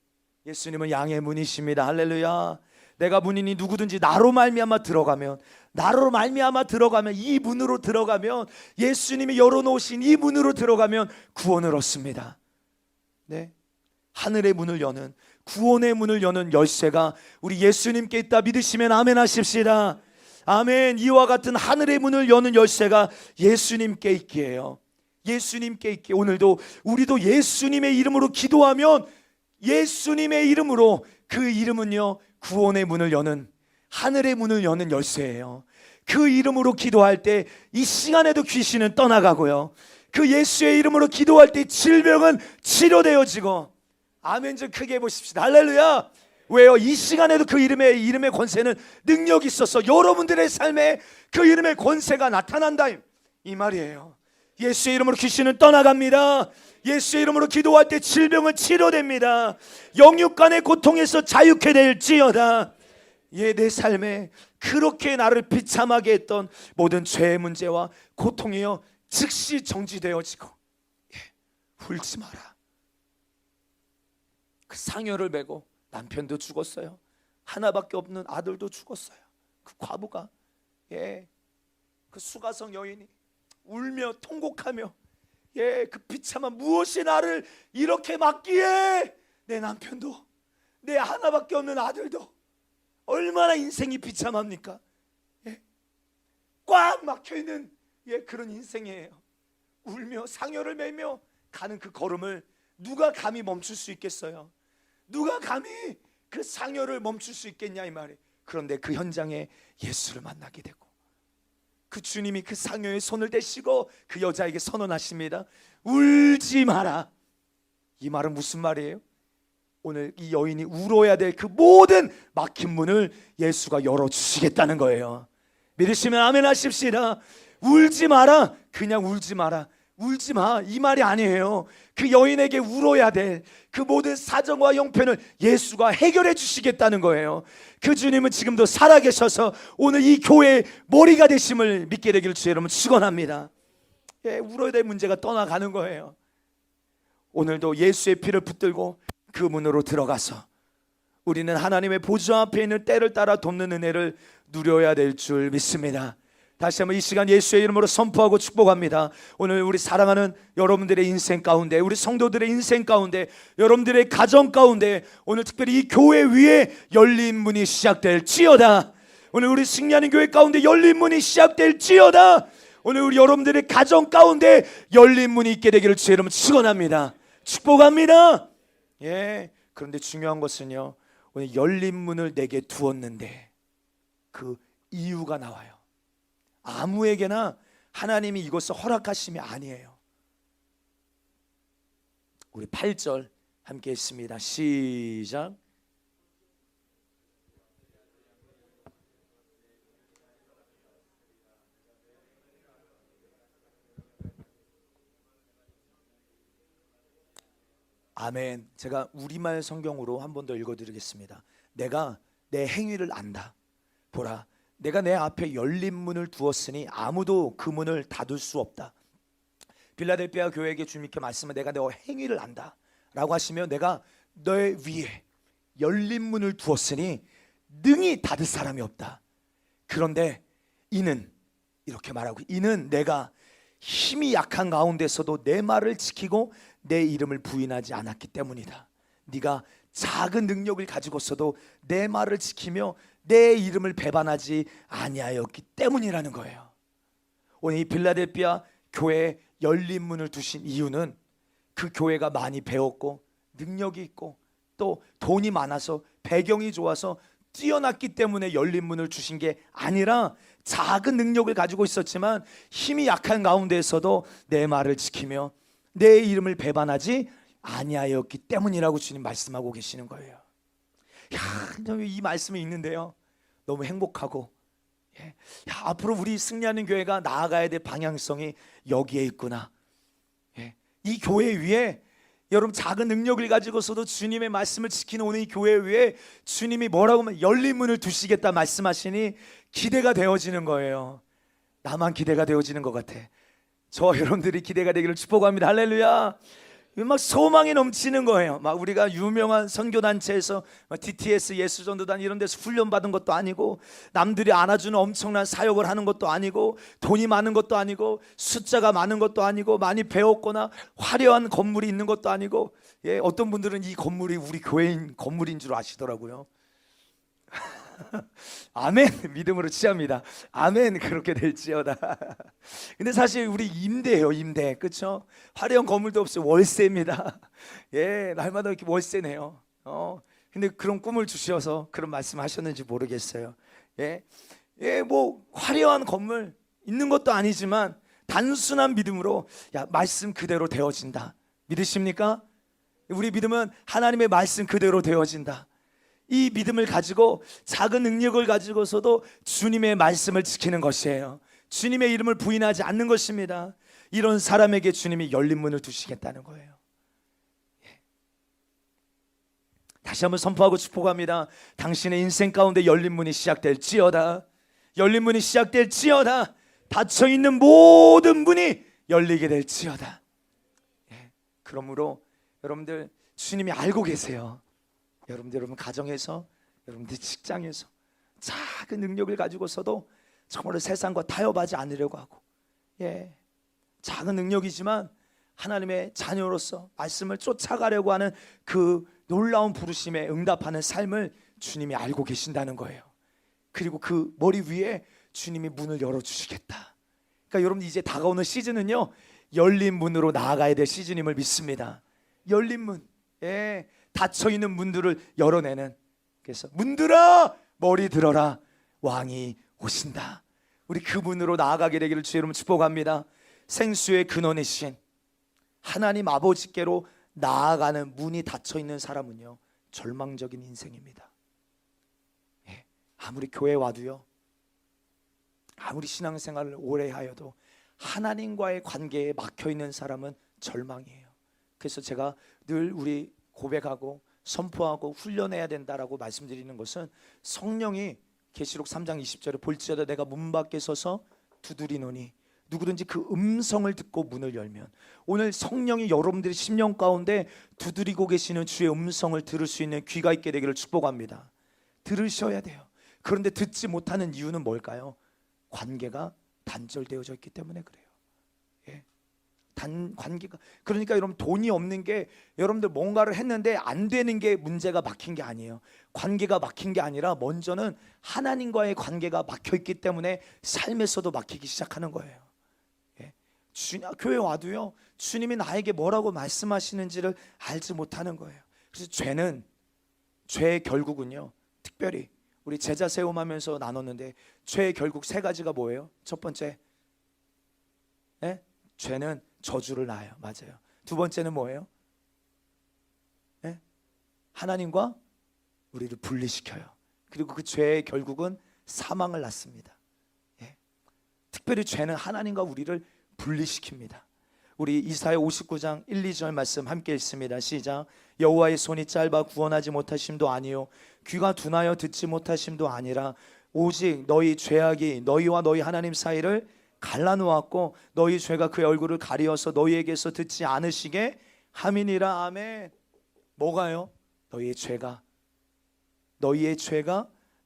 S1: 예수님은 양의 문이십니다. 할렐루야. 내가 문이니 누구든지 나로 말미암아 들어가면 이 문으로 들어가면, 예수님이 열어놓으신 이 문으로 들어가면 구원을 얻습니다. 네, 하늘의 문을 여는, 구원의 문을 여는 열쇠가 우리 예수님께 있다 믿으시면 아멘 하십시다. 아멘. 이와 같은 하늘의 문을 여는 열쇠가 예수님께 있기에요. 예수님께 있기에 오늘도 우리도 예수님의 이름으로 기도하면, 예수님의 이름으로, 그 이름은요 구원의 문을 여는, 하늘의 문을 여는 열쇠예요. 그 이름으로 기도할 때 이 시간에도 귀신은 떠나가고요, 그 예수의 이름으로 기도할 때 질병은 치료되어지고, 아멘 좀 크게 해보십시다. 할렐루야. 왜요? 이 시간에도 그 이름의 권세는 능력이 있어서 여러분들의 삶에 그 이름의 권세가 나타난다 이 말이에요. 예수의 이름으로 귀신은 떠나갑니다. 예수의 이름으로 기도할 때 질병은 치료됩니다. 영육간의 고통에서 자유케 될지어다. 내 삶에 그렇게 나를 비참하게 했던 모든 죄의 문제와 고통이요 즉시 정지되어지고, 울지 마라. 그 상여를 메고 남편도 죽었어요. 하나밖에 없는 아들도 죽었어요. 그 과부가, 그 수가성 여인이 울며 통곡하며, 그 비참한, 무엇이 나를 이렇게 막기에, 내 남편도, 내 하나밖에 없는 아들도, 얼마나 인생이 비참합니까? 꽉 막혀있는 그런 인생이에요. 울며 상여를 매며 가는 그 걸음을 누가 감히 멈출 수 있겠어요? 누가 감히 그 상여를 멈출 수 있겠냐 이 말이에요. 그런데 그 현장에 예수를 만나게 되고, 그 주님이 그 상여의 손을 대시고 그 여자에게 선언하십니다. 울지 마라. 이 말은 무슨 말이에요? 오늘 이 여인이 울어야 될 그 모든 막힌 문을 예수가 열어주시겠다는 거예요. 믿으시면 아멘 하십시다. 울지 마라. 그냥 울지 마라. 울지 마, 이 말이 아니에요. 그 여인에게 울어야 돼. 그 모든 사정과 형편을 예수가 해결해 주시겠다는 거예요. 그 주님은 지금도 살아계셔서 오늘 이 교회의 머리가 되심을 믿게 되기를 주의 이름으로 축원합니다. 예, 울어야 될 문제가 떠나가는 거예요. 오늘도 예수의 피를 붙들고 그 문으로 들어가서 우리는 하나님의 보좌 앞에 있는 때를 따라 돕는 은혜를 누려야 될 줄 믿습니다. 다시 한번 이 시간 예수의 이름으로 선포하고 축복합니다. 오늘 우리 사랑하는 여러분들의 인생 가운데, 우리 성도들의 인생 가운데, 여러분들의 가정 가운데 오늘 특별히 이 교회 위에 열린 문이 시작될지어다. 오늘 우리 승리하는 교회 가운데 열린 문이 시작될지어다. 오늘 우리 여러분들의 가정 가운데 열린 문이 있게 되기를 주의 이름으로 축원합니다. 축복합니다. 예. 그런데 중요한 것은요, 오늘 열린 문을 내게 두었는데 그 이유가 나와요. 아무에게나 하나님이 이것을 허락하심이 아니에요. 우리 8절 함께 했습니다. 시작. 아멘. 제가 우리말 성경으로 한 번 더 읽어드리겠습니다. 내가 내 행위를 안다. 보라, 내가 내 앞에 열린 문을 두었으니 아무도 그 문을 닫을 수 없다. 빌라델피아 교회에게 주님께 말씀은 내가 내 행위를 안다 라고 하시면 내가 너의 위에 열린 문을 두었으니 능히 닫을 사람이 없다. 그런데 이는 이렇게 말하고, 이는 내가 힘이 약한 가운데서도 내 말을 지키고 내 이름을 부인하지 않았기 때문이다. 네가 작은 능력을 가지고서도 내 말을 지키며 내 이름을 배반하지 아니하였기 때문이라는 거예요. 오늘 이 빌라델피아 교회에 열린 문을 두신 이유는 그 교회가 많이 배웠고 능력이 있고 또 돈이 많아서 배경이 좋아서 뛰어났기 때문에 열린 문을 주신 게 아니라 작은 능력을 가지고 있었지만 힘이 약한 가운데에서도 내 말을 지키며 내 이름을 배반하지 아니하였기 때문이라고 주님 말씀하고 계시는 거예요. 이 말씀이 있는데요, 너무 행복하고, 앞으로 우리 승리하는 교회가 나아가야 될 방향성이 여기에 있구나. 이 교회 위에 여러분 작은 능력을 가지고서도 주님의 말씀을 지키는 오늘 이 교회 위에 주님이 뭐라고 하면 열린 문을 두시겠다 말씀하시니 기대가 되어지는 거예요. 나만 기대가 되어지는 것 같아. 저 여러분들이 기대가 되기를 축복합니다. 할렐루야. 막 소망이 넘치는 거예요. 막 우리가 유명한 선교단체에서 DTS 예수전도단 이런 데서 훈련받은 것도 아니고 남들이 안아주는 엄청난 사역을 하는 것도 아니고 돈이 많은 것도 아니고 숫자가 많은 것도 아니고 많이 배웠거나 화려한 건물이 있는 것도 아니고, 어떤 분들은 이 건물이 우리 교회인 건물인 줄 아시더라고요. 아멘. 믿음으로 취합니다. 아멘. 그렇게 될지어다. 근데 사실 우리 임대예요, 임대. 그렇죠? 화려한 건물도 없어요. 월세입니다. 날마다 이렇게 월세네요. 근데 그런 꿈을 주셔서 그런 말씀하셨는지 모르겠어요. 뭐 화려한 건물 있는 것도 아니지만 단순한 믿음으로 말씀 그대로 되어진다. 믿으십니까? 우리 믿음은 하나님의 말씀 그대로 되어진다. 이 믿음을 가지고 작은 능력을 가지고서도 주님의 말씀을 지키는 것이에요. 주님의 이름을 부인하지 않는 것입니다. 이런 사람에게 주님이 열린 문을 두시겠다는 거예요. 다시 한번 선포하고 축복합니다. 당신의 인생 가운데 열린 문이 시작될지어다. 열린 문이 시작될지어다. 닫혀있는 모든 문이 열리게 될지어다. 그러므로 여러분들 주님이 알고 계세요. 여러분 가정에서, 여러분들 직장에서 작은 능력을 가지고서도 정말로 세상과 타협하지 않으려고 하고, 작은 능력이지만 하나님의 자녀로서 말씀을 쫓아가려고 하는 그 놀라운 부르심에 응답하는 삶을 주님이 알고 계신다는 거예요. 그리고 그 머리 위에 주님이 문을 열어주시겠다. 그러니까 여러분 이제 다가오는 시즌은요, 열린 문으로 나아가야 될 시즌임을 믿습니다. 열린 문, 닫혀있는 문들을 열어내는, 그래서 문들아 머리 들어라 왕이 오신다. 우리 그 문으로 나아가게 되기를 주의 이름으로 축복합니다. 생수의 근원이신 하나님 아버지께로 나아가는 문이 닫혀있는 사람은요 절망적인 인생입니다. 아무리 교회 와도요, 아무리 신앙생활을 오래 하여도 하나님과의 관계에 막혀 있는 사람은 절망이에요. 그래서 제가 늘 우리 고백하고 선포하고 훈련해야 된다라고 말씀드리는 것은, 성령이 계시록 3장 20절에 볼지어다 내가 문 밖에 서서 두드리노니 누구든지 그 음성을 듣고 문을 열면, 오늘 성령이 여러분들의 심령 가운데 두드리고 계시는 주의 음성을 들을 수 있는 귀가 있게 되기를 축복합니다. 들으셔야 돼요. 그런데 듣지 못하는 이유는 뭘까요? 관계가 단절되어져 있기 때문에 그래요. 관계가, 그러니까 여러분, 돈이 없는 게 여러분들 뭔가를 했는데 안 되는 게 문제가 막힌 게 아니에요. 관계가 막힌 게 아니라 먼저는 하나님과의 관계가 막혀 있기 때문에 삶에서도 막히기 시작하는 거예요. 교회 와도요, 주님이 나에게 뭐라고 말씀하시는지를 알지 못하는 거예요. 그래서 죄의 결국은요, 특별히 우리 제자 세움하면서 나눴는데, 죄의 결국 세 가지가 뭐예요? 첫 번째, 죄는 저주를 낳아요. 맞아요. 두 번째는 뭐예요? 하나님과 우리를 분리시켜요. 그리고 그 죄의 결국은 사망을 낳습니다. 특별히 죄는 하나님과 우리를 분리시킵니다. 우리 이사야 59장 1, 2절 말씀 함께 읽습니다. 시작. 여호와의 손이 짧아 구원하지 못하심도 아니요 귀가 둔하여 듣지 못하심도 아니라 오직 너희 죄악이 너희와 너희 하나님 사이를 갈라놓았고 너희 죄가 그의 얼굴을 가리어서 너희에게서 듣지 않으시게 함이니라. 아멘. 뭐가요? 너희의 죄가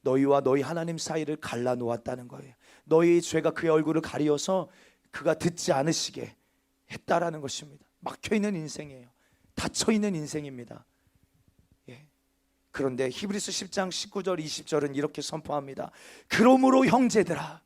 S1: 너희와 너희 하나님 사이를 갈라놓았다는 거예요. 너희의 죄가 그의 얼굴을 가리어서 그가 듣지 않으시게 했다라는 것입니다. 막혀있는 인생이에요. 닫혀있는 인생입니다. 그런데 히브리서 10장 19절 20절은 이렇게 선포합니다. 그러므로 형제들아,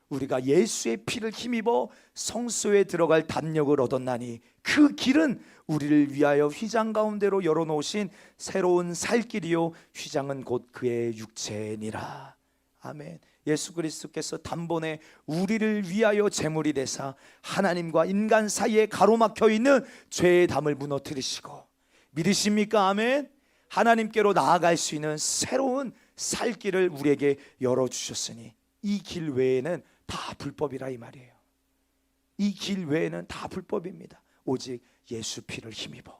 S1: 우리가 예수의 피를 힘입어 성소에 들어갈 담력을 얻었나니 그 길은 우리를 위하여 휘장 가운데로 열어놓으신 새로운 살 길이요 휘장은 곧 그의 육체니라. 아멘. 예수 그리스도께서 단번에 우리를 위하여 제물이 되사 하나님과 인간 사이에 가로막혀 있는 죄의 담을 무너뜨리시고, 믿으십니까? 아멘. 하나님께로 나아갈 수 있는 새로운 살 길을 우리에게 열어주셨으니 이 길 외에는 다 불법이라 이 말이에요. 이 길 외에는 다 불법입니다. 오직 예수 피를 힘입어,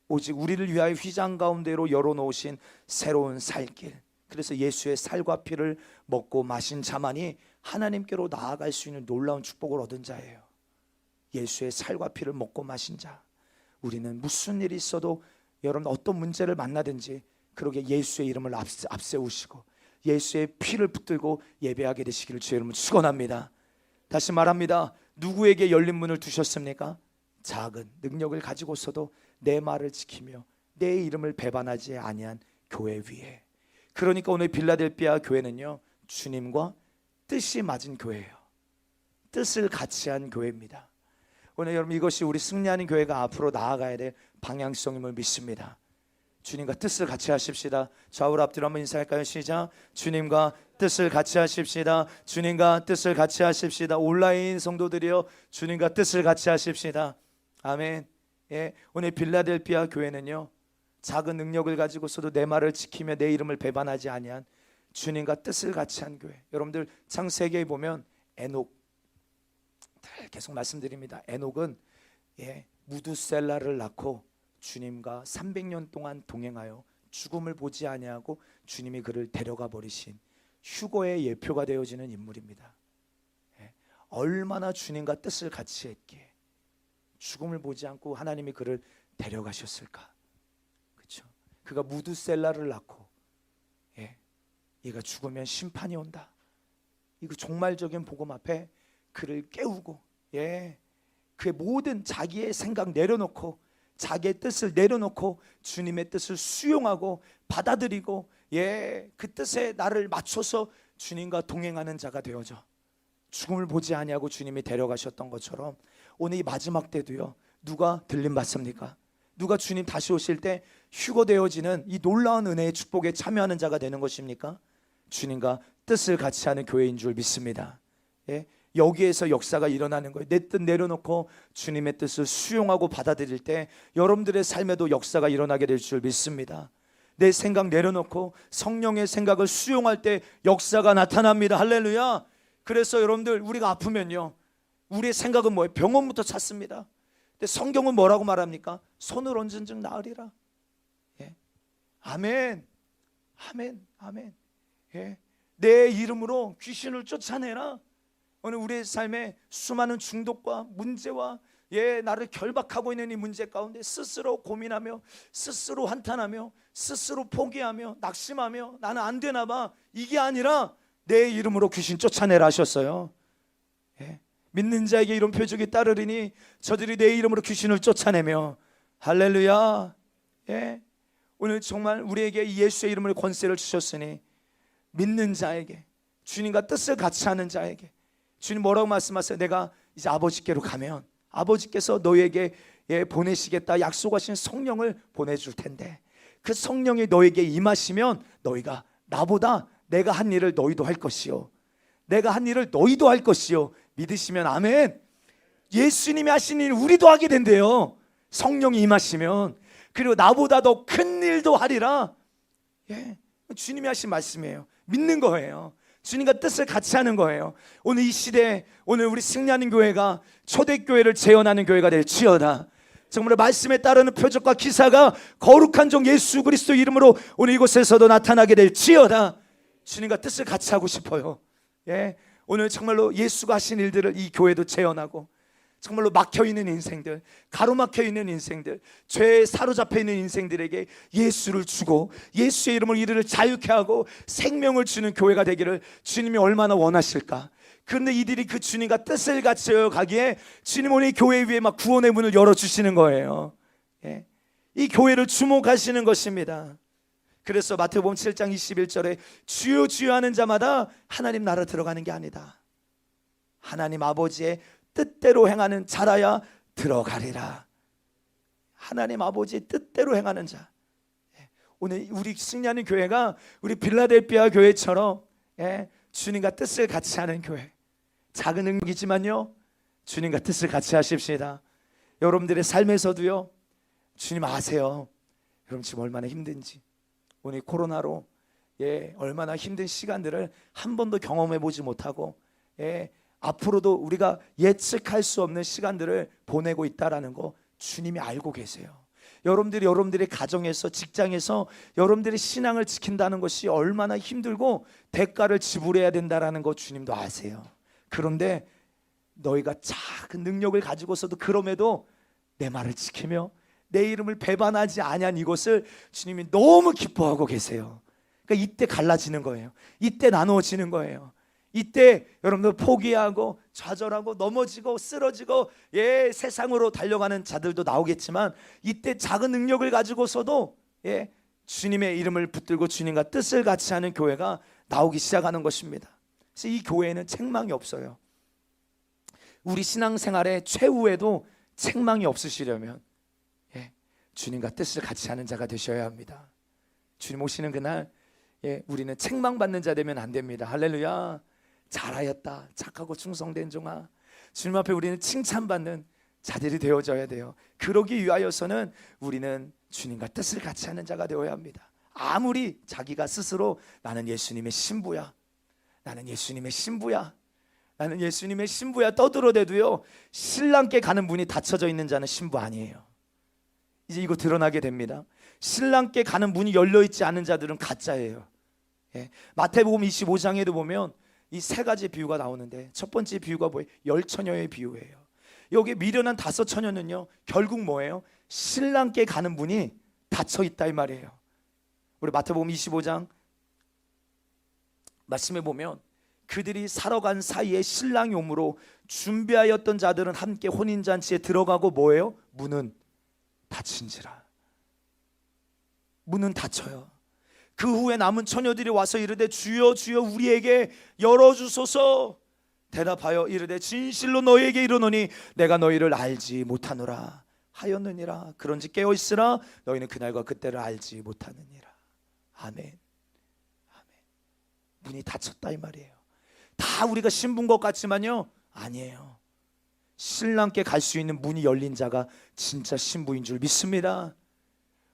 S1: 오직 우리를 위하여 휘장 가운데로 열어놓으신 새로운 살길, 그래서 예수의 살과 피를 먹고 마신 자만이 하나님께로 나아갈 수 있는 놀라운 축복을 얻은 자예요. 예수의 살과 피를 먹고 마신 자, 우리는 무슨 일이 있어도, 여러분 어떤 문제를 만나든지 그러게 예수의 이름을 앞세우시고 예수의 피를 붙들고 예배하게 되시기를 주의 이름으로 축원합니다. 다시 말합니다. 누구에게 열린 문을 두셨습니까? 작은 능력을 가지고서도 내 말을 지키며 내 이름을 배반하지 아니한 교회 위에. 그러니까 오늘 빌라델비아 교회는요, 주님과 뜻이 맞은 교회예요. 뜻을 같이 한 교회입니다. 오늘 여러분, 이것이 우리 승리하는 교회가 앞으로 나아가야 될 방향성임을 믿습니다. 주님과 뜻을 같이 하십시다. 좌우로 앞뒤로 한번 인사할까요? 시작. 주님과 뜻을 같이 하십시다. 주님과 뜻을 같이 하십시다. 온라인 성도들이여, 주님과 뜻을 같이 하십시다. 아멘. 오늘 빌라델비아 교회는요, 작은 능력을 가지고서도 내 말을 지키며 내 이름을 배반하지 아니한 주님과 뜻을 같이 한 교회. 여러분들 창세기에 보면 에녹, 계속 말씀드립니다. 에녹은 무두셀라를 낳고 주님과 300년 동안 동행하여 죽음을 보지 아니하고 주님이 그를 데려가 버리신 휴거의 예표가 되어지는 인물입니다. 얼마나 주님과 뜻을 같이 했기에 죽음을 보지 않고 하나님이 그를 데려가셨을까. 그렇죠? 그가 무두셀라를 낳고, 얘가 죽으면 심판이 온다, 이거 종말적인 복음 앞에 그를 깨우고, 그의 모든 자기의 생각 내려놓고 자기의 뜻을 내려놓고 주님의 뜻을 수용하고 받아들이고, 그 뜻에 나를 맞춰서 주님과 동행하는 자가 되어져 죽음을 보지 아니하고 주님이 데려가셨던 것처럼, 오늘 이 마지막 때도요, 누가 들림 받습니까? 누가 주님 다시 오실 때 휴거되어지는 이 놀라운 은혜의 축복에 참여하는 자가 되는 것입니까? 주님과 뜻을 같이 하는 교회인 줄 믿습니다. 여기에서 역사가 일어나는 거예요. 내 뜻 내려놓고 주님의 뜻을 수용하고 받아들일 때 여러분들의 삶에도 역사가 일어나게 될 줄 믿습니다. 내 생각 내려놓고 성령의 생각을 수용할 때 역사가 나타납니다. 할렐루야. 그래서 여러분들, 우리가 아프면요, 우리의 생각은 뭐예요? 병원부터 찾습니다. 근데 성경은 뭐라고 말합니까? 손을 얹은 즉 나으리라. 예. 아멘, 아멘, 아멘. 예. 내 이름으로 귀신을 쫓아내라. 오늘 우리의 삶에 수많은 중독과 문제와 나를 결박하고 있는 이 문제 가운데 스스로 고민하며 스스로 한탄하며 스스로 포기하며 낙심하며 나는 안 되나 봐, 이게 아니라 내 이름으로 귀신 쫓아내라 하셨어요. 예. 믿는 자에게 이런 표적이 따르리니 저들이 내 이름으로 귀신을 쫓아내며. 할렐루야. 예. 오늘 정말 우리에게 예수의 이름으로 권세를 주셨으니 믿는 자에게, 주님과 뜻을 같이 하는 자에게 주님 뭐라고 말씀하세요? 내가 이제 아버지께로 가면 아버지께서 너에게 보내시겠다 약속하신 성령을 보내줄 텐데 그 성령이 너에게 임하시면 너희가 나보다 내가 한 일을 너희도 할 것이요, 내가 한 일을 너희도 할 것이요. 믿으시면 아멘. 예수님이 하신 일 우리도 하게 된대요. 성령이 임하시면. 그리고 나보다 더 큰 일도 하리라. 예, 주님이 하신 말씀이에요. 믿는 거예요. 주님과 뜻을 같이 하는 거예요. 오늘 이 시대에 오늘 우리 승리하는 교회가 초대교회를 재현하는 교회가 될지어다. 정말 말씀에 따르는 표적과 기사가 거룩한 종 예수 그리스도 이름으로 오늘 이곳에서도 나타나게 될지어다. 주님과 뜻을 같이 하고 싶어요. 예, 오늘 정말로 예수가 하신 일들을 이 교회도 재현하고 정말로 막혀있는 인생들, 가로막혀있는 인생들, 죄에 사로잡혀 있는 인생들에게 예수를 주고 예수의 이름으로 이들을 자유케 하고 생명을 주는 교회가 되기를 주님이 얼마나 원하실까. 그런데 이들이 그 주님과 뜻을 같이 가기에 주님 오늘 이 교회 위에 막 구원의 문을 열어주시는 거예요. 예. 이 교회를 주목하시는 것입니다. 그래서 마태복음 7장 21절에 주여 주여 하는 자마다 하나님 나라 들어가는 게 아니다. 하나님 아버지의 뜻대로 행하는 자라야 들어가리라. 하나님 아버지의 뜻대로 행하는 자. 오늘 우리 승리하는 교회가 우리 빌라델피아 교회처럼 주님과 뜻을 같이 하는 교회. 작은 응력이지만요 주님과 뜻을 같이 하십시다. 여러분들의 삶에서도요 주님 아세요. 여러분 지금 얼마나 힘든지, 오늘 코로나로 얼마나 힘든 시간들을 한 번도 경험해 보지 못하고 앞으로도 우리가 예측할 수 없는 시간들을 보내고 있다라는 거 주님이 알고 계세요. 여러분들의 가정에서, 직장에서 여러분들의 신앙을 지킨다는 것이 얼마나 힘들고 대가를 지불해야 된다라는 거 주님도 아세요. 그런데 너희가 작은 능력을 가지고서도 그럼에도 내 말을 지키며 내 이름을 배반하지 아니한 이것을 주님이 너무 기뻐하고 계세요. 그러니까 이때 갈라지는 거예요. 이때 나누어지는 거예요. 이때 여러분들 포기하고 좌절하고 넘어지고 쓰러지고 세상으로 달려가는 자들도 나오겠지만 이때 작은 능력을 가지고서도 주님의 이름을 붙들고 주님과 뜻을 같이 하는 교회가 나오기 시작하는 것입니다. 그래서 이 교회에는 책망이 없어요. 우리 신앙생활의 최후에도 책망이 없으시려면 주님과 뜻을 같이 하는 자가 되셔야 합니다. 주님 오시는 그날 우리는 책망받는 자 되면 안 됩니다. 할렐루야. 잘하였다 착하고 충성된 종아. 주님 앞에 우리는 칭찬받는 자들이 되어져야 돼요. 그러기 위하여서는 우리는 주님과 뜻을 같이 하는 자가 되어야 합니다. 아무리 자기가 스스로 나는 예수님의 신부야, 나는 예수님의 신부야, 나는 예수님의 신부야 떠들어대도요 신랑께 가는 문이 닫혀져 있는 자는 신부 아니에요. 이제 이거 드러나게 됩니다. 신랑께 가는 문이 열려있지 않은 자들은 가짜예요. 마태복음 25장에도 보면 이 세 가지 비유가 나오는데 첫 번째 비유가 뭐예요? 10처녀의 비유예요. 여기 미련한 5처녀는요 결국 뭐예요? 신랑께 가는 문이 닫혀 있다 이 말이에요. 우리 마태복음 25장 말씀해 보면 그들이 살아간 사이에 신랑이 오므로 준비하였던 자들은 함께 혼인잔치에 들어가고 뭐예요? 문은 닫힌지라. 문은 닫혀요. 그 후에 남은 처녀들이 와서 이르되 주여 주여 우리에게 열어주소서. 대답하여 이르되 진실로 너희에게 이르노니 내가 너희를 알지 못하노라 하였느니라. 그런지 깨어있으라 너희는 그날과 그때를 알지 못하느니라. 아멘. 아멘. 문이 닫혔다 이 말이에요. 다 우리가 신부인 것 같지만요 아니에요. 신랑께 갈 수 있는 문이 열린 자가 진짜 신부인 줄 믿습니다.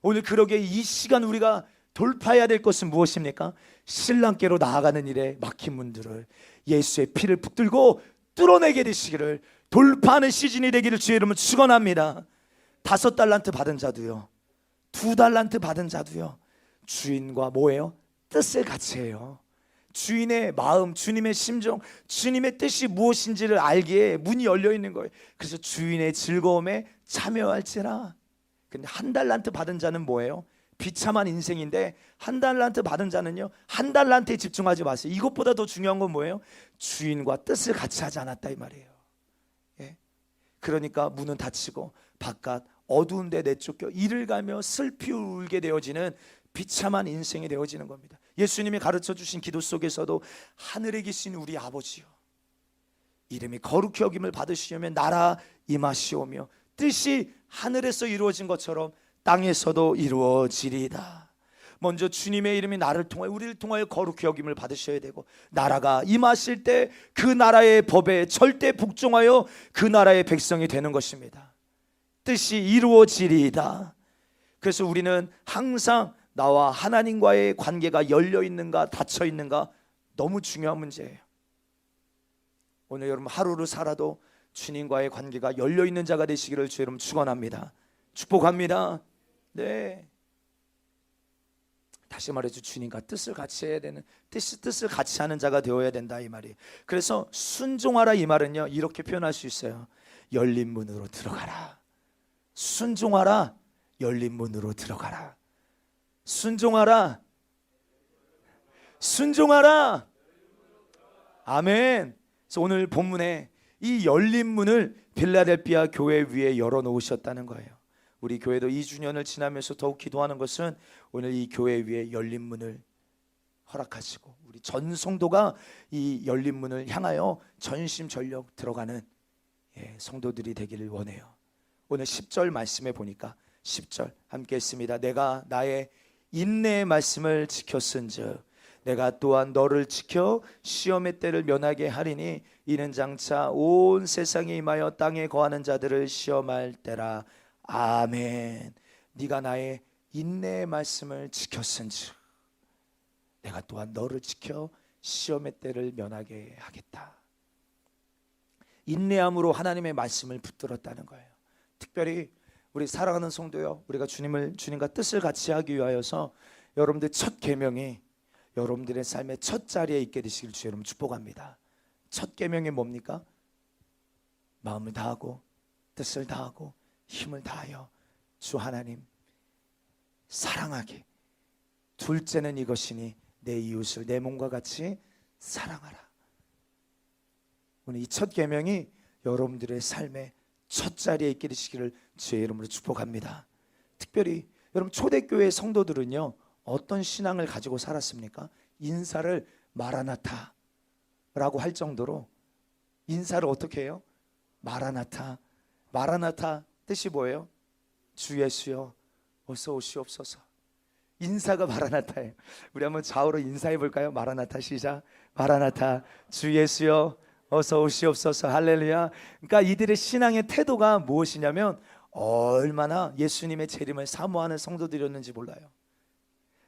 S1: 오늘 그러게 이 시간 우리가 돌파해야 될 것은 무엇입니까? 신랑께로 나아가는 일에 막힌 문들을 예수의 피를 붙들고 뚫어내게 되시기를 돌파하는 시즌이 되기를 주의 이름으로 축원합니다. 5달란트 받은 자도요, 2달란트 받은 자도요, 주인과 뭐예요? 뜻을 같이 해요. 주인의 마음, 주님의 심정, 주님의 뜻이 무엇인지를 알기에 문이 열려 있는 거예요. 그래서 주인의 즐거움에 참여할지라. 근데 1달란트 받은 자는 뭐예요? 비참한 인생인데 1달란트 받은 자는요, 1달란트에 집중하지 마세요. 이것보다 더 중요한 건 뭐예요? 주인과 뜻을 같이 하지 않았다 이 말이에요. 예? 그러니까 문은 닫히고 바깥 어두운 데 내쫓겨 이를 가며 슬피 울게 되어지는 비참한 인생이 되어지는 겁니다. 예수님이 가르쳐 주신 기도 속에서도 하늘에 계신 우리 아버지요, 이름이 거룩히 여김을 받으시려면 나라 임하시오며 뜻이 하늘에서 이루어진 것처럼 땅에서도 이루어지리이다. 먼저 주님의 이름이 나를 통하여 우리를 통하여 거룩히 여김을 받으셔야 되고, 나라가 임하실 때 그 나라의 법에 절대 복종하여 그 나라의 백성이 되는 것입니다. 뜻이 이루어지리이다. 그래서 우리는 항상 나와 하나님과의 관계가 열려 있는가 닫혀 있는가 너무 중요한 문제예요. 오늘 여러분 하루를 살아도 주님과의 관계가 열려 있는 자가 되시기를 주 여러분 축원합니다. 축복합니다. 네. 다시 말해서 주님과 뜻을 같이 해야 되는, 뜻을 같이 하는 자가 되어야 된다 이 말이에요. 그래서 순종하라 이 말은요, 이렇게 표현할 수 있어요. 열린 문으로 들어가라. 순종하라. 열린 문으로 들어가라. 순종하라. 순종하라. 아멘. 그래서 오늘 본문에 이 열린 문을 빌라델피아 교회 위에 열어놓으셨다는 거예요. 우리 교회도 2주년을 지나면서 더욱 기도하는 것은 오늘 이 교회 위에 열린 문을 허락하시고 우리 전 성도가 이 열린 문을 향하여 전심전력 들어가는 성도들이 되기를 원해요. 오늘 10절 말씀에 보니까 10절 함께 했습니다. 내가 나의 인내의 말씀을 지켰은즉 내가 또한 너를 지켜 시험의 때를 면하게 하리니 이는 장차 온 세상에 임하여 땅에 거하는 자들을 시험할 때라. 아멘. 네가 나의 인내의 말씀을 지켰은즉 내가 또한 너를 지켜 시험의 때를 면하게 하겠다. 인내함으로 하나님의 말씀을 붙들었다는 거예요. 특별히 우리 사랑하는 성도요, 우리가 주님과 뜻을 같이 하기 위하여서 여러분들 첫 계명이 여러분들의 삶의 첫 자리에 있게 되시길 주 여러분 축복합니다. 첫 계명이 뭡니까? 마음을 다하고 뜻을 다하고 힘을 다하여 주 하나님 사랑하게. 둘째는 이것이니 내 이웃을 내 몸과 같이 사랑하라. 오늘 이 첫 계명이 여러분들의 삶의 첫 자리에 있게 되시기를 주의 이름으로 축복합니다. 특별히 여러분 초대교회 성도들은요, 어떤 신앙을 가지고 살았습니까? 인사를 마라나타라고 할 정도로 인사를 어떻게 해요? 마라나타. 마라나타 뜻이 뭐예요? 주 예수여 어서 오시옵소서. 인사가 마라나타예요. 우리 한번 좌우로 인사해 볼까요? 마라나타 시작. 마라나타. 주 예수여 어서 오시옵소서. 할렐루야. 그러니까 이들의 신앙의 태도가 무엇이냐면 얼마나 예수님의 재림을 사모하는 성도들이었는지 몰라요.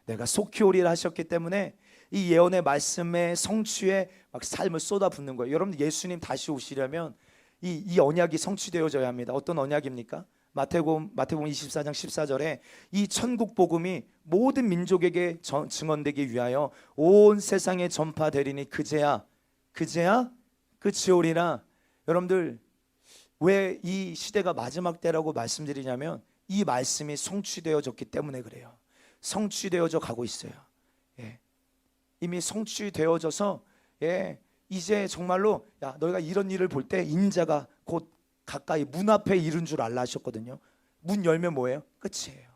S1: 내가 속히 오리라 하셨기 때문에 이 예언의 말씀의 성취에 막 삶을 쏟아붓는 거예요. 여러분 예수님 다시 오시려면 이 언약이 성취되어져야 합니다. 어떤 언약입니까? 마태복음 24장 14절에 이 천국 복음이 모든 민족에게 증언되기 위하여 온 세상에 전파되리니 그제야 끝이 오리라. 여러분들 왜 이 시대가 마지막 때라고 말씀드리냐면 이 말씀이 성취되어졌기 때문에 그래요. 성취되어져 가고 있어요. 이미 성취되어져서 이제 정말로 야 너희가 이런 일을 볼 때 인자가 곧 가까이 문 앞에 이른 줄 알라 하셨거든요. 문 열면 뭐예요? 끝이에요.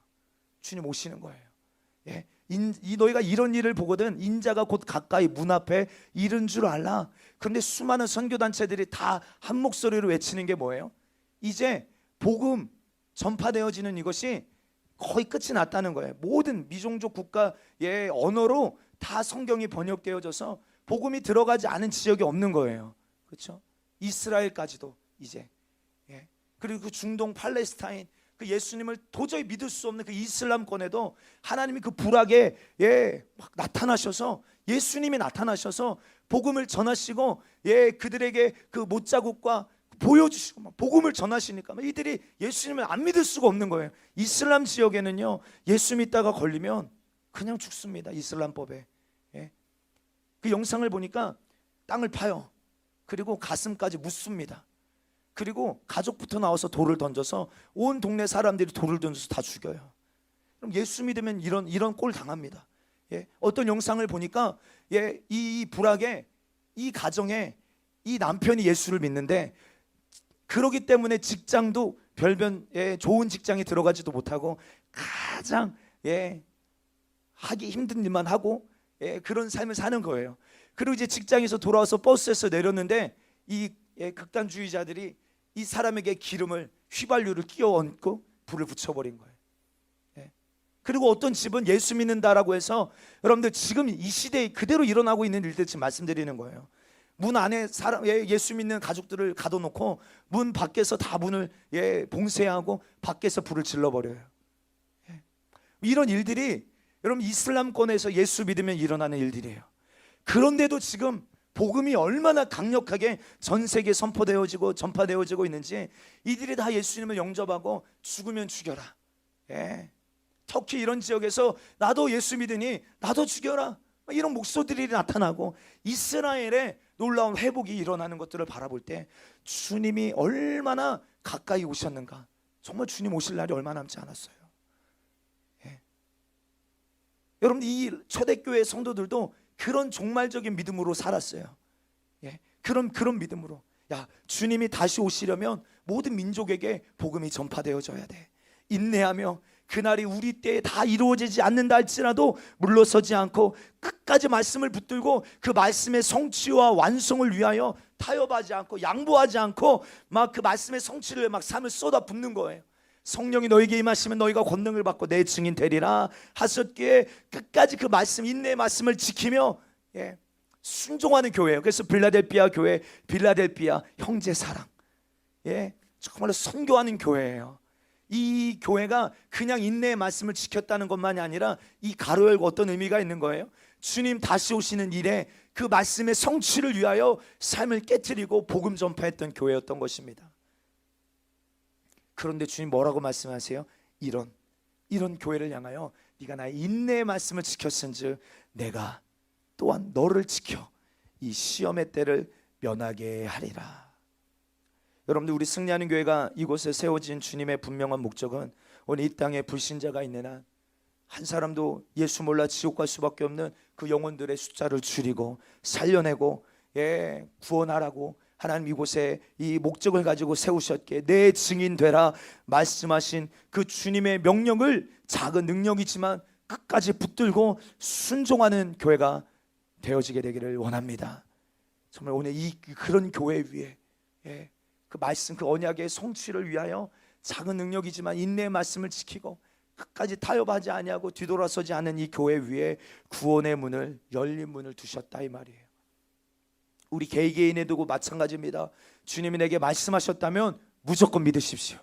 S1: 주님 오시는 거예요. 너희가 이런 일을 보거든 인자가 곧 가까이 문 앞에 이른 줄 알라. 그런데 수많은 선교단체들이 다 한 목소리로 외치는 게 뭐예요? 이제 복음 전파되어지는 이것이 거의 끝이 났다는 거예요. 모든 미종족 국가의 언어로 다 성경이 번역되어져서 복음이 들어가지 않은 지역이 없는 거예요. 그렇죠? 이스라엘까지도 이제 그리고 그 중동 팔레스타인 그 예수님을 도저히 믿을 수 없는 그 이슬람권에도 하나님이 그 불악에 막 나타나셔서 예수님이 나타나셔서 복음을 전하시고 그들에게 그 못자국과 보여주시고 막 복음을 전하시니까 이들이 예수님을 안 믿을 수가 없는 거예요. 이슬람 지역에는요, 예수 믿다가 걸리면 그냥 죽습니다. 이슬람법에. 예. 그 영상을 보니까 땅을 파요. 그리고 가슴까지 묻습니다. 그리고 가족부터 나와서 돌을 던져서 온 동네 사람들이 돌을 던져서 다 죽여요. 그럼 예수 믿으면 이런 꼴 당합니다. 예. 어떤 영상을 보니까 이 불악에, 이 가정에 이 남편이 예수를 믿는데, 그러기 때문에 직장도 별변 좋은 직장에 들어가지도 못하고 가장 하기 힘든 일만 하고 그런 삶을 사는 거예요. 그리고 이제 직장에서 돌아와서 버스에서 내렸는데 이 극단주의자들이 이 사람에게 기름을, 휘발유를 끼워 얹고 불을 붙여버린 거예요. 그리고 어떤 집은 예수 믿는다라고 해서, 여러분들 지금 이 시대에 그대로 일어나고 있는 일들 지금 말씀드리는 거예요. 문 안에 예수 믿는 가족들을 가둬놓고 문 밖에서 다 문을 봉쇄하고 밖에서 불을 질러버려요. 이런 일들이 여러분 이슬람권에서 예수 믿으면 일어나는 일들이에요. 그런데도 지금 복음이 얼마나 강력하게 전 세계에 선포되어지고 전파되어지고 있는지, 이들이 다 예수님을 영접하고 죽으면 죽여라. 터키 이런 지역에서 나도 예수 믿으니 나도 죽여라, 이런 목소리들이 나타나고 이스라엘에 놀라운 회복이 일어나는 것들을 바라볼 때 주님이 얼마나 가까이 오셨는가. 정말 주님 오실 날이 얼마 남지 않았어요. 여러분, 이 초대교회 성도들도 그런 종말적인 믿음으로 살았어요. 그런 믿음으로, 주님이 다시 오시려면 모든 민족에게 복음이 전파되어져야 돼. 인내하며 그날이 우리 때에 다 이루어지지 않는다 할지라도 물러서지 않고 끝까지 말씀을 붙들고 그 말씀의 성취와 완성을 위하여 타협하지 않고 양보하지 않고 막 그 말씀의 성취를 위해 막 삶을 쏟아 붓는 거예요. 성령이 너에게 임하시면 너희가 권능을 받고 내 증인 되리라 하셨기에 끝까지 그 말씀, 인내의 말씀을 지키며 순종하는 교회예요. 그래서 빌라델비아 교회, 빌라델비아 형제 사랑, 정말로 선교하는 교회예요. 이 교회가 그냥 인내의 말씀을 지켰다는 것만이 아니라 이 가로 열고 어떤 의미가 있는 거예요? 주님 다시 오시는 일에 그 말씀의 성취를 위하여 삶을 깨트리고 복음 전파했던 교회였던 것입니다. 그런데 주님 뭐라고 말씀하세요? 이런 교회를 향하여 네가 나의 인내의 말씀을 지켰은즉 내가 또한 너를 지켜 이 시험의 때를 면하게 하리라. 여러분들, 우리 승리하는 교회가 이곳에 세워진 주님의 분명한 목적은 오늘 이 땅에 불신자가 있는 한 한 사람도 예수 몰라 지옥 갈 수밖에 없는 그 영혼들의 숫자를 줄이고 살려내고 구원하라고 하나님 이곳에 이 목적을 가지고 세우셨기에 내 증인 되라 말씀하신 그 주님의 명령을 작은 능력이지만 끝까지 붙들고 순종하는 교회가 되어지게 되기를 원합니다. 정말 오늘 그런 교회 위에 그 말씀, 그 언약의 성취를 위하여 작은 능력이지만 인내의 말씀을 지키고 끝까지 타협하지 아니하고 뒤돌아서지 않은 이 교회 위에 구원의 문을, 열린 문을 두셨다 이 말이에요. 우리 개개인에 두고 마찬가지입니다. 주님이 내게 말씀하셨다면 무조건 믿으십시오.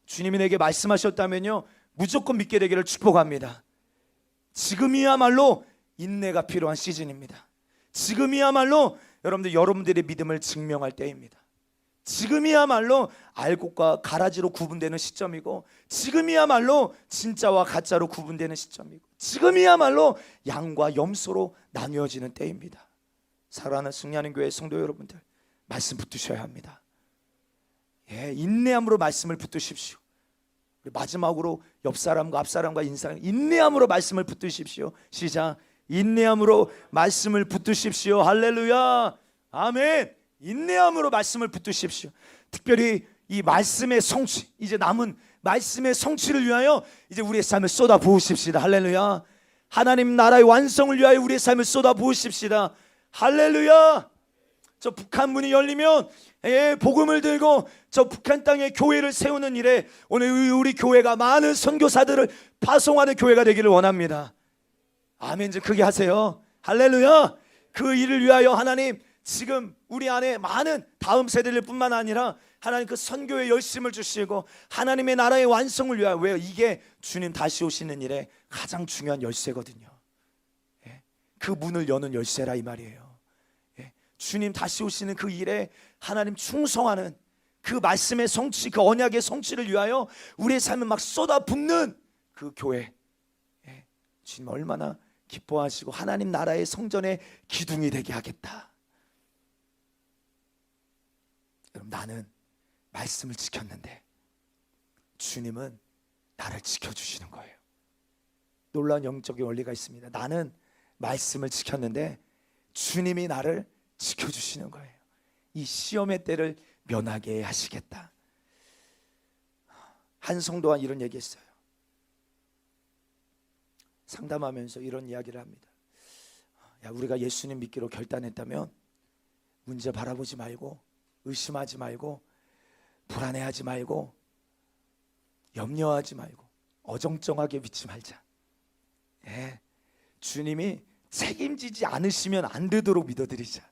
S1: 주님이 내게 말씀하셨다면요 무조건 믿게 되기를 축복합니다. 지금이야말로 인내가 필요한 시즌입니다. 지금이야말로 여러분들의 믿음을 증명할 때입니다. 지금이야말로 알곡과 가라지로 구분되는 시점이고, 지금이야말로 진짜와 가짜로 구분되는 시점이고, 지금이야말로 양과 염소로 나뉘어지는 때입니다. 사랑하는 승리하는 교회 성도 여러분들, 말씀 붙드셔야 합니다. 인내함으로 말씀을 붙드십시오. 마지막으로 옆 사람과 앞 사람과 인사를 인내함으로 말씀을 붙드십시오. 시작. 인내함으로 말씀을 붙드십시오. 할렐루야. 아멘. 인내함으로 말씀을 붙드십시오. 특별히 이 말씀의 성취, 이제 남은 말씀의 성취를 위하여 이제 우리의 삶을 쏟아 부으십시다. 할렐루야. 하나님 나라의 완성을 위하여 우리의 삶을 쏟아 부으십시다. 할렐루야. 저 북한 문이 열리면 복음을 들고 저 북한 땅에 교회를 세우는 일에 오늘 우리 교회가 많은 선교사들을 파송하는 교회가 되기를 원합니다. 아멘. 좀 크게 하세요. 할렐루야. 그 일을 위하여 하나님 지금 우리 안에 많은 다음 세대들 뿐만 아니라 하나님 그 선교에 열심을 주시고 하나님의 나라의 완성을 위하여, 왜요? 이게 주님 다시 오시는 일에 가장 중요한 열쇠거든요. 그 문을 여는 열쇠라 이 말이에요. 주님 다시 오시는 그 일에 하나님 충성하는 그 말씀의 성취, 그 언약의 성취를 위하여 우리의 삶을 막 쏟아붓는 그 교회, 주님 얼마나 기뻐하시고 하나님 나라의 성전의 기둥이 되게 하겠다. 여러분, 나는 말씀을 지켰는데 주님은 나를 지켜주시는 거예요. 놀라운 영적인 원리가 있습니다. 나는 말씀을 지켰는데 주님이 나를 지켜주시는 거예요. 이 시험의 때를 면하게 하시겠다. 한 성도가 이런 얘기했어요. 상담하면서 이런 이야기를 합니다. 야, 우리가 예수님 믿기로 결단했다면 문제 바라보지 말고, 의심하지 말고, 불안해하지 말고, 염려하지 말고, 어정쩡하게 믿지 말자. 주님이 책임지지 않으시면 안 되도록 믿어드리자.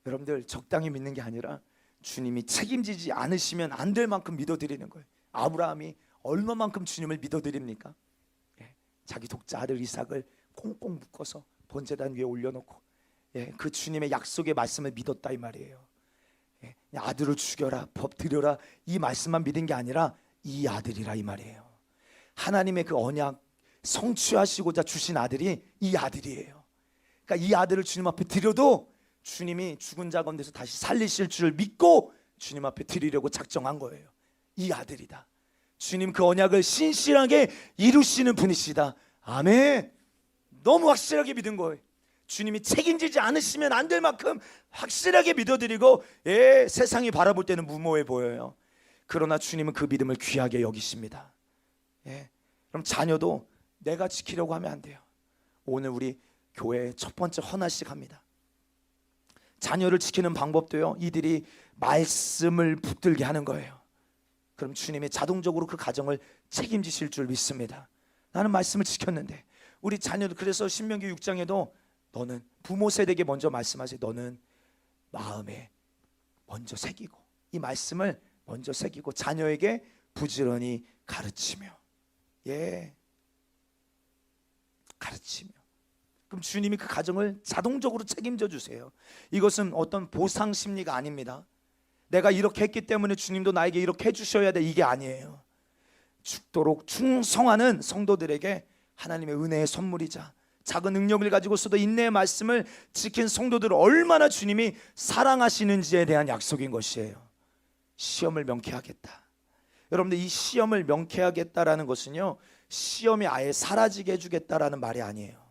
S1: 여러분들, 적당히 믿는 게 아니라 주님이 책임지지 않으시면 안 될 만큼 믿어드리는 거예요. 아브라함이 얼마만큼 주님을 믿어드립니까? 자기 독자 아들 이삭을 꽁꽁 묶어서 번제단 위에 올려놓고 그 주님의 약속의 말씀을 믿었다 이 말이에요. 아들을 죽여라, 법 드려라, 이 말씀만 믿은 게 아니라 이 아들이라 이 말이에요. 하나님의 그 언약 성취하시고자 주신 아들이 이 아들이에요. 그러니까 이 아들을 주님 앞에 드려도 주님이 죽은 자 가운데서 다시 살리실 줄 믿고 주님 앞에 드리려고 작정한 거예요. 이 아들이다. 주님 그 언약을 신실하게 이루시는 분이시다. 아멘. 너무 확실하게 믿은 거예요. 주님이 책임지지 않으시면 안 될 만큼 확실하게 믿어드리고, 세상이 바라볼 때는 무모해 보여요. 그러나 주님은 그 믿음을 귀하게 여기십니다. 그럼 자녀도 내가 지키려고 하면 안 돼요. 오늘 우리 교회 첫 번째 헌화식 합니다. 자녀를 지키는 방법도요, 이들이 말씀을 붙들게 하는 거예요. 그럼 주님이 자동적으로 그 가정을 책임지실 줄 믿습니다. 나는 말씀을 지켰는데. 우리 자녀들, 그래서 신명기 6장에도 너는 부모 세대에게 먼저 말씀하세요. 너는 마음에 먼저 새기고, 이 말씀을 먼저 새기고 자녀에게 부지런히 가르치며, 가르치며. 그럼 주님이 그 가정을 자동적으로 책임져 주세요. 이것은 어떤 보상 심리가 아닙니다. 내가 이렇게 했기 때문에 주님도 나에게 이렇게 해주셔야 돼, 이게 아니에요. 죽도록 충성하는 성도들에게 하나님의 은혜의 선물이자 작은 능력을 가지고서도 인내의 말씀을 지킨 성도들을 얼마나 주님이 사랑하시는지에 대한 약속인 것이에요. 시험을 명쾌하겠다. 여러분들, 이 시험을 명쾌하겠다라는 것은요, 시험이 아예 사라지게 해주겠다라는 말이 아니에요.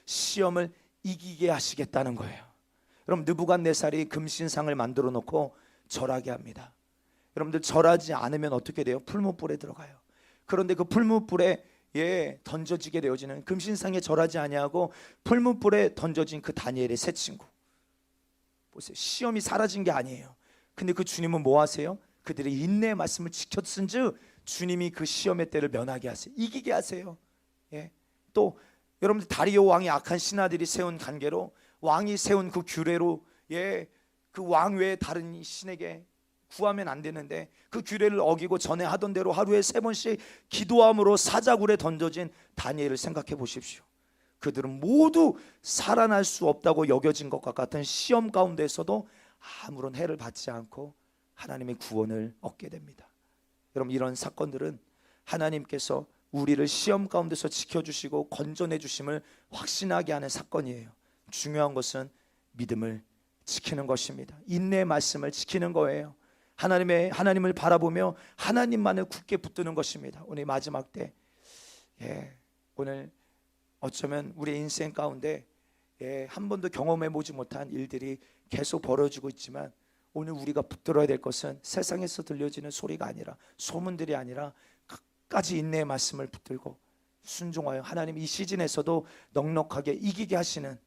S1: 시험을 이기게 하시겠다는 거예요. 여러분, 느부갓네살이 금신상을 만들어 놓고 절하게 합니다. 여러분들, 절하지 않으면 어떻게 돼요? 풀무불에 들어가요. 그런데 그 풀무불에 던져지게 되어지는, 금신상에 절하지 아니하고 풀무불에 던져진 그 다니엘의 세 친구 보세요. 시험이 사라진 게 아니에요. 근데 그 주님은 뭐 하세요? 그들의 인내의 말씀을 지켰은즉 주님이 그 시험의 때를 면하게 하세요. 이기게 하세요. 또 여러분들, 다리오 왕이 악한 신하들이 세운 관계로, 왕이 세운 그 규례로 그 왕 외에 다른 신에게 구하면 안 되는데 그 규례를 어기고 전에 하던 대로 하루에 3번씩 기도함으로 사자굴에 던져진 다니엘을 생각해 보십시오. 그들은 모두 살아날 수 없다고 여겨진 것과 같은 시험 가운데서도 아무런 해를 받지 않고 하나님의 구원을 얻게 됩니다. 여러분, 이런 사건들은 하나님께서 우리를 시험 가운데서 지켜주시고 건져내 주심을 확신하게 하는 사건이에요. 중요한 것은 믿음을 지키는 것입니다. 인내의 말씀을 지키는 거예요. 하나님을 바라보며 하나님만을 굳게 붙드는 것입니다. 오늘 마지막 때, 오늘 어쩌면 우리 인생 가운데 한 번도 경험해 보지 못한 일들이 계속 벌어지고 있지만, 오늘 우리가 붙들어야 될 것은 세상에서 들려지는 소리가 아니라, 소문들이 아니라 끝까지 인내의 말씀을 붙들고 순종하여 하나님 이 시즌에서도 넉넉하게 이기게 하시는,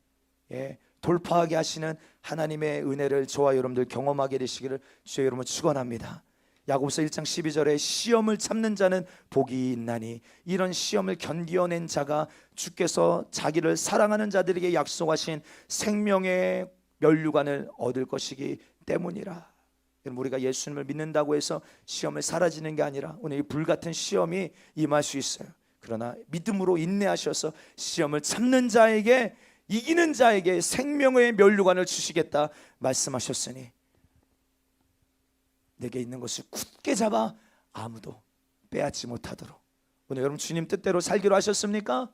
S1: 돌파하게 하시는 하나님의 은혜를 저와 여러분들 경험하게 되시기를 주의 이름으로 축원합니다. 야고보서 1장 12절에 시험을 참는 자는 복이 있나니 이런 시험을 견디어낸 자가 주께서 자기를 사랑하는 자들에게 약속하신 생명의 면류관을 얻을 것이기 때문이라. 우리가 예수님을 믿는다고 해서 시험을 사라지는 게 아니라 오늘 이 불같은 시험이 임할 수 있어요. 그러나 믿음으로 인내하셔서 시험을 참는 자에게 이기는 자에게 생명의 면류관을 주시겠다 말씀하셨으니 내게 있는 것을 굳게 잡아 아무도 빼앗지 못하도록. 오늘 여러분 주님 뜻대로 살기로 하셨습니까?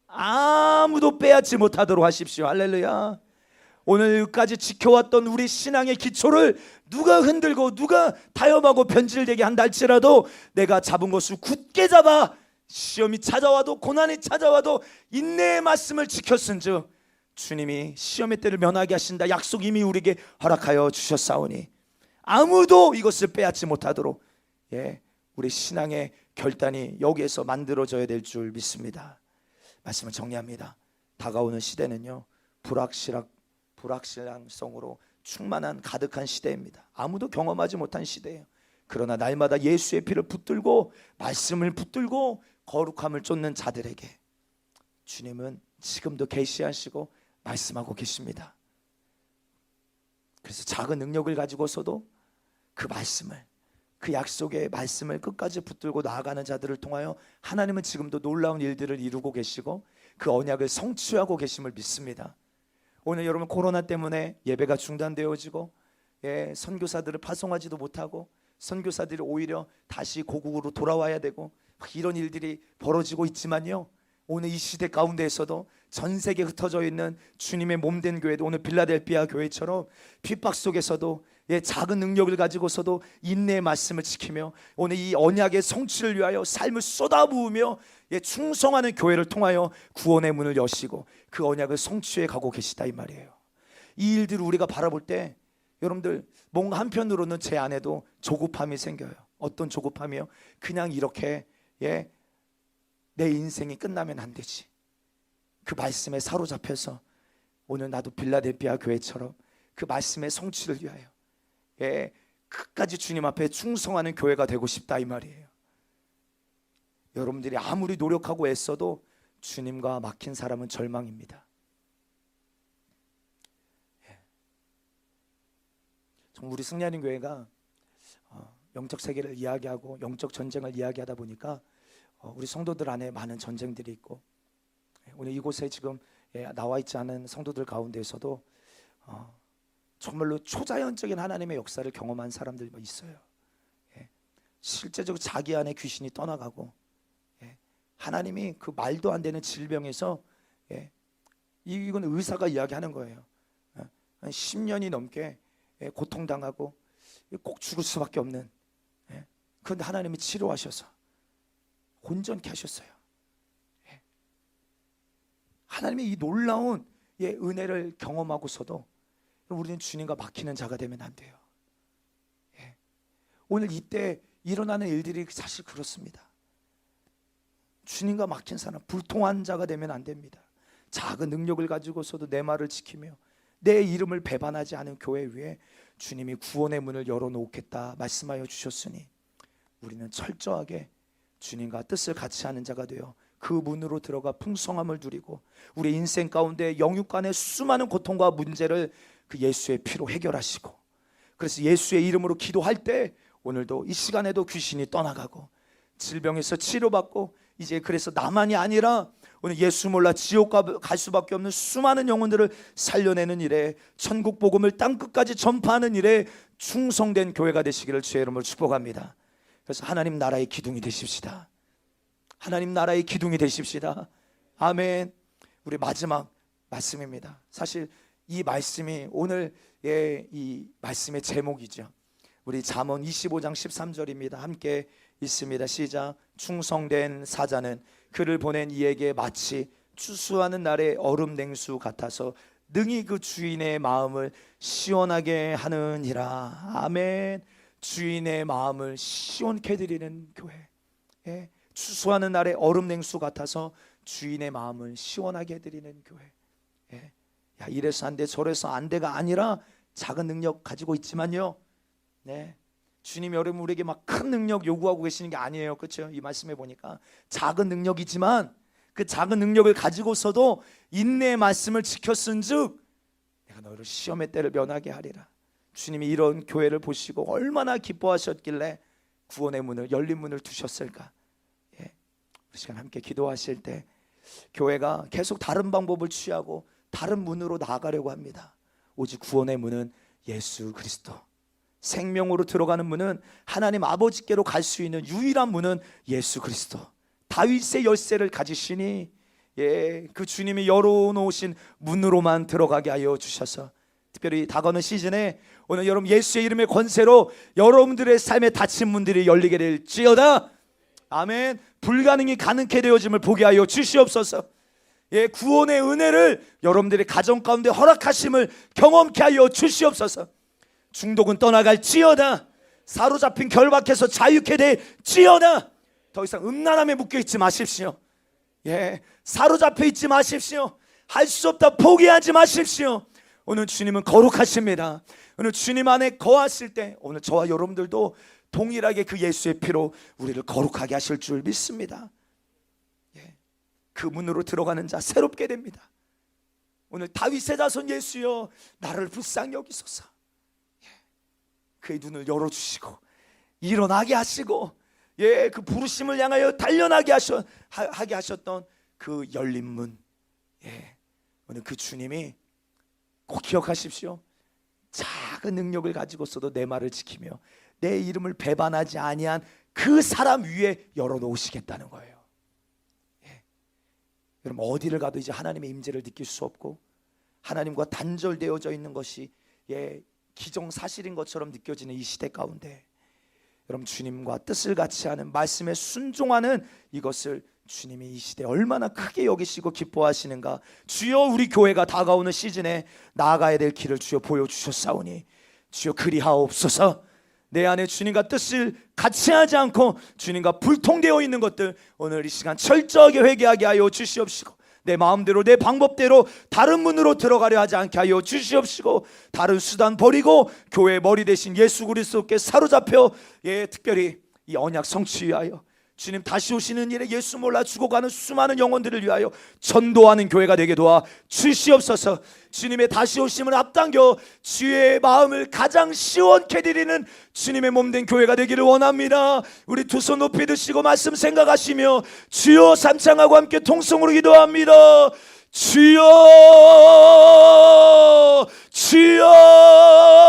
S1: 아무도 빼앗지 못하도록 하십시오. 할렐루야. 오늘까지 지켜왔던 우리 신앙의 기초를 누가 흔들고 누가 타협하고 변질되게 한다 할지라도 내가 잡은 것을 굳게 잡아 시험이 찾아와도 고난이 찾아와도 인내의 말씀을 지켰은즉 주님이 시험의 때를 면하게 하신다 약속 이미 우리에게 허락하여 주셨사오니 아무도 이것을 빼앗지 못하도록 우리 신앙의 결단이 여기에서 만들어져야 될 줄 믿습니다. 말씀을 정리합니다. 다가오는 시대는요 불확실성으로 충만한 가득한 시대입니다. 아무도 경험하지 못한 시대예요. 그러나 날마다 예수의 피를 붙들고 말씀을 붙들고 거룩함을 쫓는 자들에게 주님은 지금도 계시하시고 말씀하고 계십니다. 그래서 작은 능력을 가지고서도 그 말씀을 그 약속의 말씀을 끝까지 붙들고 나아가는 자들을 통하여 하나님은 지금도 놀라운 일들을 이루고 계시고 그 언약을 성취하고 계심을 믿습니다. 오늘 여러분 코로나 때문에 예배가 중단되어지고 선교사들을 파송하지도 못하고 선교사들이 오히려 다시 고국으로 돌아와야 되고 이런 일들이 벌어지고 있지만요 오늘 이 시대 가운데에서도 전 세계에 흩어져 있는 주님의 몸된 교회도 오늘 빌라델피아 교회처럼 핍박 속에서도 작은 능력을 가지고서도 인내의 말씀을 지키며 오늘 이 언약의 성취를 위하여 삶을 쏟아부으며 충성하는 교회를 통하여 구원의 문을 여시고 그 언약을 성취해 가고 계시다 이 말이에요. 이 일들을 우리가 바라볼 때 여러분들 뭔가 한편으로는 제 안에도 조급함이 생겨요. 어떤 조급함이요? 그냥 이렇게 내 인생이 끝나면 안 되지. 그 말씀에 사로잡혀서 오늘 나도 빌라델피아 교회처럼 그 말씀의 성취를 위하여 끝까지 주님 앞에 충성하는 교회가 되고 싶다 이 말이에요. 여러분들이 아무리 노력하고 애써도 주님과 막힌 사람은 절망입니다. 우리 승리하는 교회가 영적 세계를 이야기하고 영적 전쟁을 이야기하다 보니까 우리 성도들 안에 많은 전쟁들이 있고 오늘 이곳에 지금 나와 있지 않은 성도들 가운데에서도 정말로 초자연적인 하나님의 역사를 경험한 사람들이 있어요. 실제적으로 자기 안에 귀신이 떠나가고 하나님이 그 말도 안 되는 질병에서 이건 의사가 이야기하는 거예요. 10년이 넘게 고통당하고 꼭 죽을 수밖에 없는 그런데 하나님이 치료하셔서 온전케 하셨어요. 하나님의 이 놀라운 은혜를 경험하고서도 우리는 주님과 막히는 자가 되면 안 돼요. 오늘 이때 일어나는 일들이 사실 그렇습니다. 주님과 막힌 사람, 불통한 자가 되면 안 됩니다. 작은 능력을 가지고서도 내 말을 지키며 내 이름을 배반하지 않은 교회 위에 주님이 구원의 문을 열어놓겠다 말씀하여 주셨으니 우리는 철저하게 주님과 뜻을 같이 하는 자가 되어 그 문으로 들어가 풍성함을 누리고 우리 인생 가운데 영육간의 수많은 고통과 문제를 그 예수의 피로 해결하시고 그래서 예수의 이름으로 기도할 때 오늘도 이 시간에도 귀신이 떠나가고 질병에서 치료받고 이제 그래서 나만이 아니라 오늘 예수 몰라 지옥 갈 수밖에 없는 수많은 영혼들을 살려내는 일에 천국 복음을 땅끝까지 전파하는 일에 충성된 교회가 되시기를 주의 이름으로 축복합니다. 그래서 하나님 나라의 기둥이 되십시다. 하나님 나라의 기둥이 되십시다. 아멘. 우리 마지막 말씀입니다. 사실 이 말씀이 오늘 이 말씀의 제목이죠. 우리 잠언 25장 13절입니다. 함께 있습니다. 시작. 충성된 사자는 그를 보낸 이에게 마치 추수하는 날의 얼음 냉수 같아서 능히 그 주인의 마음을 시원하게 하느니라. 아멘. 주인의 마음을 시원케 드리는 교회. 추수하는 날의 얼음 냉수 같아서 주인의 마음을 시원하게 해드리는 교회. 야, 이래서 안 돼 저래서 안 돼가 아니라 작은 능력 가지고 있지만요 주님 여러분 우리에게 막 큰 능력 요구하고 계시는 게 아니에요. 그렇죠? 이 말씀에 보니까 작은 능력이지만 그 작은 능력을 가지고서도 인내의 말씀을 지켰은즉 내가 너를 시험의 때를 면하게 하리라. 주님이 이런 교회를 보시고 얼마나 기뻐하셨길래 구원의 문을 열린 문을 두셨을까. 우리 시간 함께 기도하실 때 교회가 계속 다른 방법을 취하고 다른 문으로 나아가려고 합니다. 오직 구원의 문은 예수 그리스도, 생명으로 들어가는 문은 하나님 아버지께로 갈 수 있는 유일한 문은 예수 그리스도. 다윗의 열쇠를 가지시니 그 주님이 열어놓으신 문으로만 들어가게 하여 주셔서, 특별히 다가오는 시즌에 오늘 여러분 예수의 이름의 권세로 여러분들의 삶에 닫힌 문들이 열리게 될지어다. 아멘. 불가능이 가능케 되어짐을 보게 하여 주시옵소서. 구원의 은혜를 여러분들의 가정 가운데 허락하심을 경험케 하여 주시옵소서. 중독은 떠나갈지어다. 사로잡힌 결박해서 자유케 될지어다. 더 이상 음란함에 묶여있지 마십시오. 사로잡혀 있지 마십시오. 할 수 없다 포기하지 마십시오. 오늘 주님은 거룩하십니다. 오늘 주님 안에 거하실 때 오늘 저와 여러분들도 동일하게 그 예수의 피로 우리를 거룩하게 하실 줄 믿습니다. 그 문으로 들어가는 자 새롭게 됩니다. 오늘 다윗의 자손 예수여 나를 불쌍히 여기소서. 그의 눈을 열어주시고 일어나게 하시고 그 부르심을 향하여 달려나게 하게 하셨던 그 열린 문, 오늘 그 주님이 꼭 기억하십시오. 작은 능력을 가지고서도 내 말을 지키며 내 이름을 배반하지 아니한 그 사람 위에 열어놓으시겠다는 거예요. 여러분 어디를 가도 이제 하나님의 임재를 느낄 수 없고 하나님과 단절되어져 있는 것이 기정사실인 것처럼 느껴지는 이 시대 가운데 여러분 주님과 뜻을 같이 하는 말씀에 순종하는 이것을 주님이 이 시대에 얼마나 크게 여기시고 기뻐하시는가. 주여 우리 교회가 다가오는 시즌에 나아가야 될 길을 주여 보여주셨사오니 주여 그리하옵소서. 내 안에 주님과 뜻을 같이 하지 않고 주님과 불통되어 있는 것들 오늘 이 시간 철저하게 회개하게 하여 주시옵시고 내 마음대로 내 방법대로 다른 문으로 들어가려 하지 않게 하여 주시옵시고 다른 수단 버리고 교회의 머리 대신 예수 그리스도께 사로잡혀 특별히 이 언약 성취 위하여 주님 다시 오시는 일에 예수 몰라 죽어가는 수많은 영혼들을 위하여 전도하는 교회가 되게 도와 주시옵소서. 주님의 다시 오심을 앞당겨 주의 마음을 가장 시원케 드리는 주님의 몸된 교회가 되기를 원합니다. 우리 두 손 높이 드시고 말씀 생각하시며 주여 삼창하고 함께 통성으로 기도합니다. 주여 주여